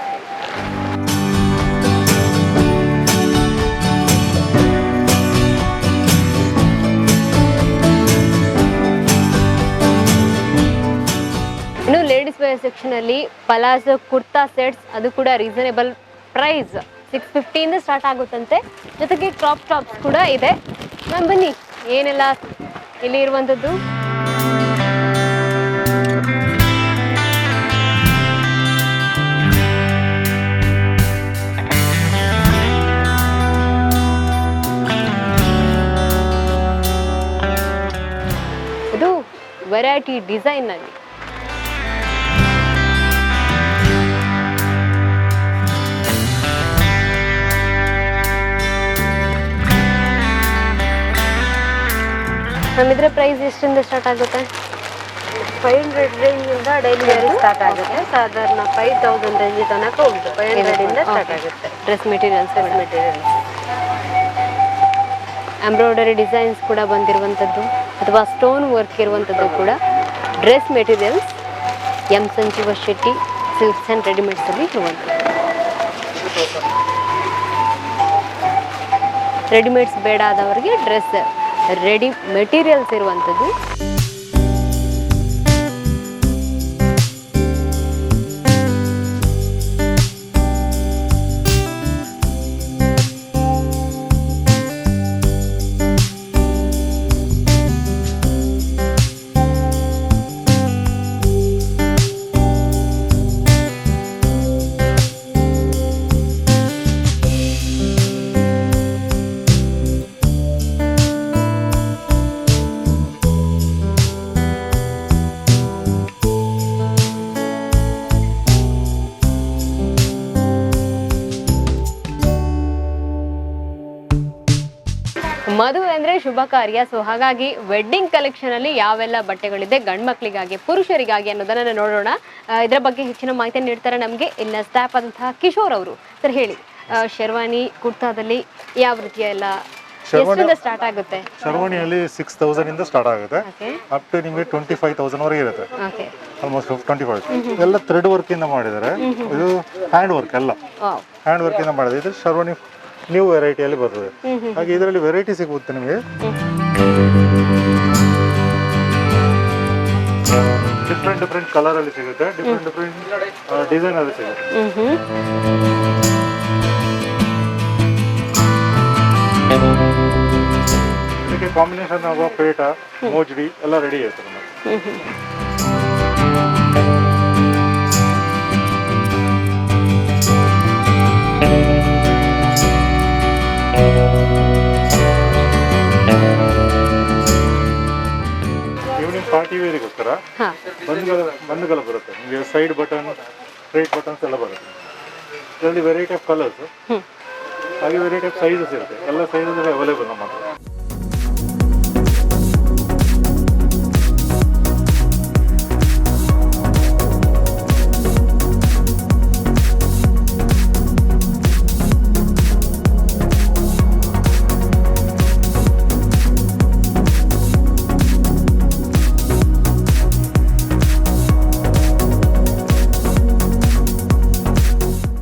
ಇನ್ನು ಲೇಡೀಸ್ ವೇರ್ ಸೆಕ್ಷನಲ್ಲಿ ಪಲಾಜೋ ಕುರ್ತಾ ಸೆಟ್ಸ್, ಅದು ಕೂಡ ರೀಸನೇಬಲ್ ಪ್ರೈಸ್ 650 ಇಂದ ಸ್ಟಾರ್ಟ್ ಆಗುತ್ತಂತೆ. ಜೊತೆಗೆ ಕ್ರಾಪ್ ಟಾಪ್ಸ್ ಕೂಡ ಇದೆ. ಮ್ಯಾಮ್ ಬನ್ನಿ, ಏನೆಲ್ಲ ಇಲ್ಲಿ ಇರುವಂಥದ್ದು. ಇದು ವೆರೈಟಿ ಡಿಸೈನ್ನಲ್ಲಿ ನಮ್ಮಿದ್ರೆ ಪ್ರೈಸ್ ಎಷ್ಟಿಂದ ಸ್ಟಾರ್ಟ್ ಆಗುತ್ತೆ? 500 ರೇಂಜ್ ಇಂದ ಡೈಲಿ ವೇರ್ ಸ್ಟಾರ್ಟ್ ಆಗುತ್ತೆ. ಸಾಧಾರಣ 5000 ರೇಂಜ್ ತನಕ ಉಂಟು. 500 ಇಂದ ಸ್ಟಾರ್ಟ್ ಆಗುತ್ತೆ. ಡ್ರೆಸ್ ಮೆಟೀರಿಯಲ್ಸ್ ಎಂಬ್ರಾಯ್ಡರಿ ಡಿಸೈನ್ಸ್ ಕೂಡ ಬಂದಿರುವಂಥದ್ದು ಅಥವಾ ಸ್ಟೋನ್ ವರ್ಕ್ ಇರುವಂಥದ್ದು ಕೂಡ dress materials M Sanjeeva Shetty silks and ರೆಡಿಮೇಡ್ಸಲ್ಲಿ ಇರುವಂಥದ್ದು. ರೆಡಿಮೇಡ್ಸ್ ಬೇಡ ಆದವರಿಗೆ ಡ್ರೆಸ್ ರೆಡಿ ಮೆಟೀರಿಯಲ್ಸ್ ಇರುವಂಥದ್ದು. ಮದುವೆ ಅಂದರೆ ಶುಭ ಕಾರ್ಯ. ಸೊ ಹಾಗಾಗಿ ವೆಡ್ಡಿಂಗ್ ಕಲೆಕ್ಷನ್ ಅಲ್ಲಿ ಯಾವೆಲ್ಲ ಬಟ್ಟೆಗಳಿದೆ ಗಂಡು ಮಕ್ಕಳಿಗಾಗಿ ಪುರುಷರಿಗಾಗಿ ಅನ್ನೋದನ್ನ ನೋಡೋಣ. ಇದರ ಬಗ್ಗೆ ಹೆಚ್ಚಿನ ಮಾಹಿತಿ ನೀಡ್ತಾರೆ ನಮಗೆ ಇಲ್ಲಿನ ಸ್ಟಾಫ್ ಆದಂತಹ ಕಿಶೋರ್ ಅವರು. ಸರ್ ಹೇಳಿ, ಶೆರ್ವಾನಿ ಕುರ್ತಾದಲ್ಲಿ ಯಾವ ರೀತಿಯ ಎಲ್ಲ ಎಷ್ಟರಿಂದ ಸ್ಟಾರ್ಟ್ ಆಗುತ್ತೆ? ಶರ್ವಾಣಿಯಲ್ಲಿ 6000 ಇಂದ ಸ್ಟಾರ್ಟ್ ಆಗುತ್ತೆ. ಅಪ್ ಟು ನಿಮಗೆ 25,000 ವರೆಗೆ ಇರುತ್ತೆ. ಓಕೆ, ಆಲ್ಮೋಸ್ಟ್ 25 ಎಲ್ಲ ಥ್ರೆಡ್ ವರ್ಕ್ ಇಂದ ಮಾಡಿದ್ದಾರೆ. ಇದು ಹ್ಯಾಂಡ್ ವರ್ಕ್, ಎಲ್ಲ ಹ್ಯಾಂಡ್ ವರ್ಕ್ ಇಂದ ಮಾಡಿದೆ. ಇದು ಶರ್ವಾಣಿ ನ್ಯೂ ವೆರೈಟಿಯಲ್ಲಿ ಬರ್ತದೆ. ಹಾಗೆ ಇದರಲ್ಲಿ ವೆರೈಟಿ ಸಿಗುತ್ತೆ ನಿಮಗೆ. ಡಿಫ್ರೆಂಟ್ ಕಲರ್ ಅಲ್ಲಿ ಸಿಗುತ್ತೆ, ಡಿಫ್ರೆಂಟ್ ಡಿಸೈನ್ ಅಲ್ಲಿ ಸಿಗುತ್ತೆ. ಇದಕ್ಕೆ ಕಾಂಬಿನೇಷನ್ ಆಗುವ ಪೇಟ, ಮೋಜ್ಡಿ ಎಲ್ಲ ರೆಡಿ ಇರುತ್ತೆ ನಮಗೆ. ಈವ್ನಿಂಗ್ ಪಾರ್ಟಿ ವೇರಿಗೋಸ್ಕರ ಬಂದುಗಳ ಬರುತ್ತೆ ನಿಮಗೆ. ಸೈಡ್ ಬಟನ್, ಸ್ಟ್ರೈಟ್ ಬಟನ್ಸ್ ಎಲ್ಲ ಬರುತ್ತೆ. ಇದರಲ್ಲಿ ವೆರೈಟಿ ಆಫ್ ಕಲರ್ಸ್ ಹಾಗೆ ವೆರೈಟಿ ಆಫ್ ಸೈಜಸ್ ಇರುತ್ತೆ. ಎಲ್ಲ ಸೈಜಸ್ ಅವೈಲೇಬಲ್ ನಮ್ಮ ಹತ್ರ.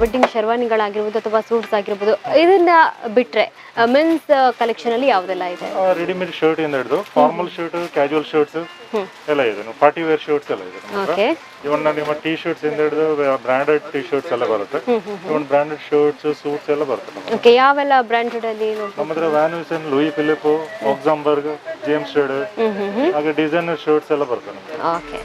ವೆಡ್ಡಿಂಗ್ ಶರ್ವಾನಿಗಳಾಗಿರ್ಬೋದು ಅಥವಾ ಸೂಟ್ಸ್ ಆಗಿರ್ಬೋದು, ಇದನ್ನ ಬಿಟ್ರೆ ಮೆನ್ಸ್ ಕಲೆಕ್ಷನ್ ಅಲ್ಲಿ ಯಾವ್ದೆಲ್ಲ ಇದೆ? ರೆಡಿಮೇಡ್ ಶರ್ಟ್ ಇಂದ ಹಿಡಿದು ಫಾರ್ಮಲ್ ಶರ್ಟ್, ಕ್ಯಾಜುವಲ್ ಶರ್ಟ್ಸ್ ಎಲ್ಲ ಇದೆ. ಪಾರ್ಟಿ ವೇರ್ ಶರ್ಟ್ಸ್ ಎಲ್ಲ ಇದೆ. ಓಕೆ, ಇವನ್ ನಿಮ್ಮ ಟೀ ಶರ್ಟ್ಸ್ ಇಂದ ಹಿಡಿದು ಬ್ರಾಂಡೆಡ್ ಟೀ ಶರ್ಟ್ಸ್ ಎಲ್ಲ ಬರುತ್ತೆ. ಇವನ್ ಬ್ರಾಂಡೆಡ್ ಶರ್ಟ್ಸ್, ಸೂಟ್ಸ್ ಎಲ್ಲ ಬರುತ್ತೆ. ಓಕೆ, ಯಾವೆಲ್ಲ ಬ್ರಾಂಡೆಡ್ ಅಲ್ಲಿ? ನಮ್ಮ ಹತ್ರ Van Heusen, Louis Philippe, Oxemberg, James Stead ಹಾಗೆ ಡಿಸೈನರ್ ಶರ್ಟ್ಸ್ ಎಲ್ಲ ಬರುತ್ತೆ ನಮಗೆ. ಓಕೆ,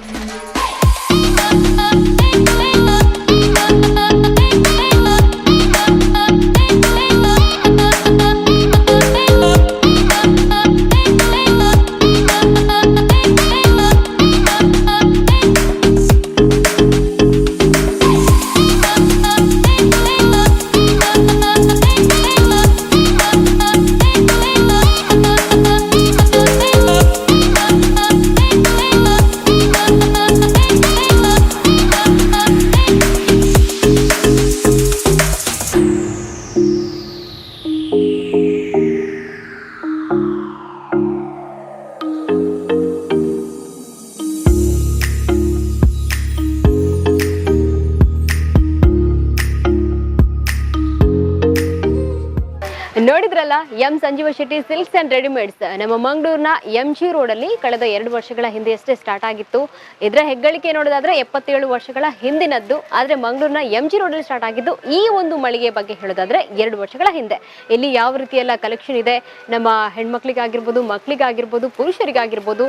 ನೋಡಿದ್ರಲ್ಲ, M Sanjeeva Shetty silks and readymades ನಮ್ಮ ಮಂಗಳೂರಿನ MG ರೋಡಲ್ಲಿ ಕಳೆದ 2 ವರ್ಷಗಳ ಹಿಂದೆಯಷ್ಟೇ ಸ್ಟಾರ್ಟ್ ಆಗಿತ್ತು. ಇದರ ಹೆಗ್ಗಳಿಕೆ ನೋಡೋದಾದ್ರೆ 77 ವರ್ಷಗಳ ಹಿಂದಿನದ್ದು. ಆದ್ರೆ ಮಂಗಳೂರಿನ MG ರೋಡಲ್ಲಿ ಸ್ಟಾರ್ಟ್ ಆಗಿದ್ದು ಈ ಒಂದು ಮಳಿಗೆ ಬಗ್ಗೆ ಹೇಳೋದಾದ್ರೆ 2 ವರ್ಷಗಳ ಹಿಂದೆ. ಇಲ್ಲಿ ಯಾವ ರೀತಿಯೆಲ್ಲ ಕಲೆಕ್ಷನ್ ಇದೆ, ನಮ್ಮ ಹೆಣ್ಮಕ್ಳಿಗಾಗಿರ್ಬೋದು, ಮಕ್ಕಳಿಗಾಗಿರ್ಬೋದು, ಪುರುಷರಿಗಾಗಿರ್ಬೋದು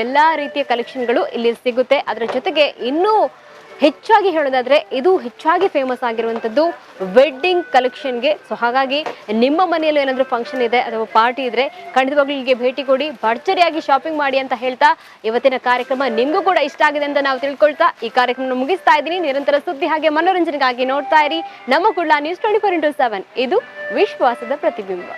ಎಲ್ಲಾ ರೀತಿಯ ಕಲೆಕ್ಷನ್ಗಳು ಇಲ್ಲಿ ಸಿಗುತ್ತೆ. ಅದರ ಜೊತೆಗೆ ಇನ್ನೂ ಹೆಚ್ಚಾಗಿ ಹೇಳೋದಾದ್ರೆ ಇದು ಹೆಚ್ಚಾಗಿ ಫೇಮಸ್ ಆಗಿರುವಂಥದ್ದು ವೆಡ್ಡಿಂಗ್ ಕಲೆಕ್ಷನ್ಗೆ. ಸೊ ಹಾಗಾಗಿ ನಿಮ್ಮ ಮನೆಯಲ್ಲಿ ಏನಾದರೂ ಫಂಕ್ಷನ್ ಇದೆ ಅಥವಾ ಪಾರ್ಟಿ ಇದ್ರೆ ಖಂಡಿತವಾಗ್ಲೂ ಇಲ್ಲಿಗೆ ಭೇಟಿ ಕೊಡಿ, ಭರ್ಜರಿಯಾಗಿ ಶಾಪಿಂಗ್ ಮಾಡಿ ಅಂತ ಹೇಳ್ತಾ ಇವತ್ತಿನ ಕಾರ್ಯಕ್ರಮ ನಿಮಗೂ ಕೂಡ ಇಷ್ಟ ಆಗಿದೆ ಅಂತ ನಾವು ತಿಳ್ಕೊಳ್ತಾ ಈ ಕಾರ್ಯಕ್ರಮ ಮುಗಿಸ್ತಾ ಇದ್ದೀನಿ. ನಿರಂತರ ಸುದ್ದಿ ಹಾಗೆ ಮನೋರಂಜನೆಗಾಗಿ ನೋಡ್ತಾ ಇರಿ ನಮ್ಮ ಕುಳ್ಳ ನ್ಯೂಸ್ 24x7. ಇದು ವಿಶ್ವಾಸದ ಪ್ರತಿಬಿಂಬ.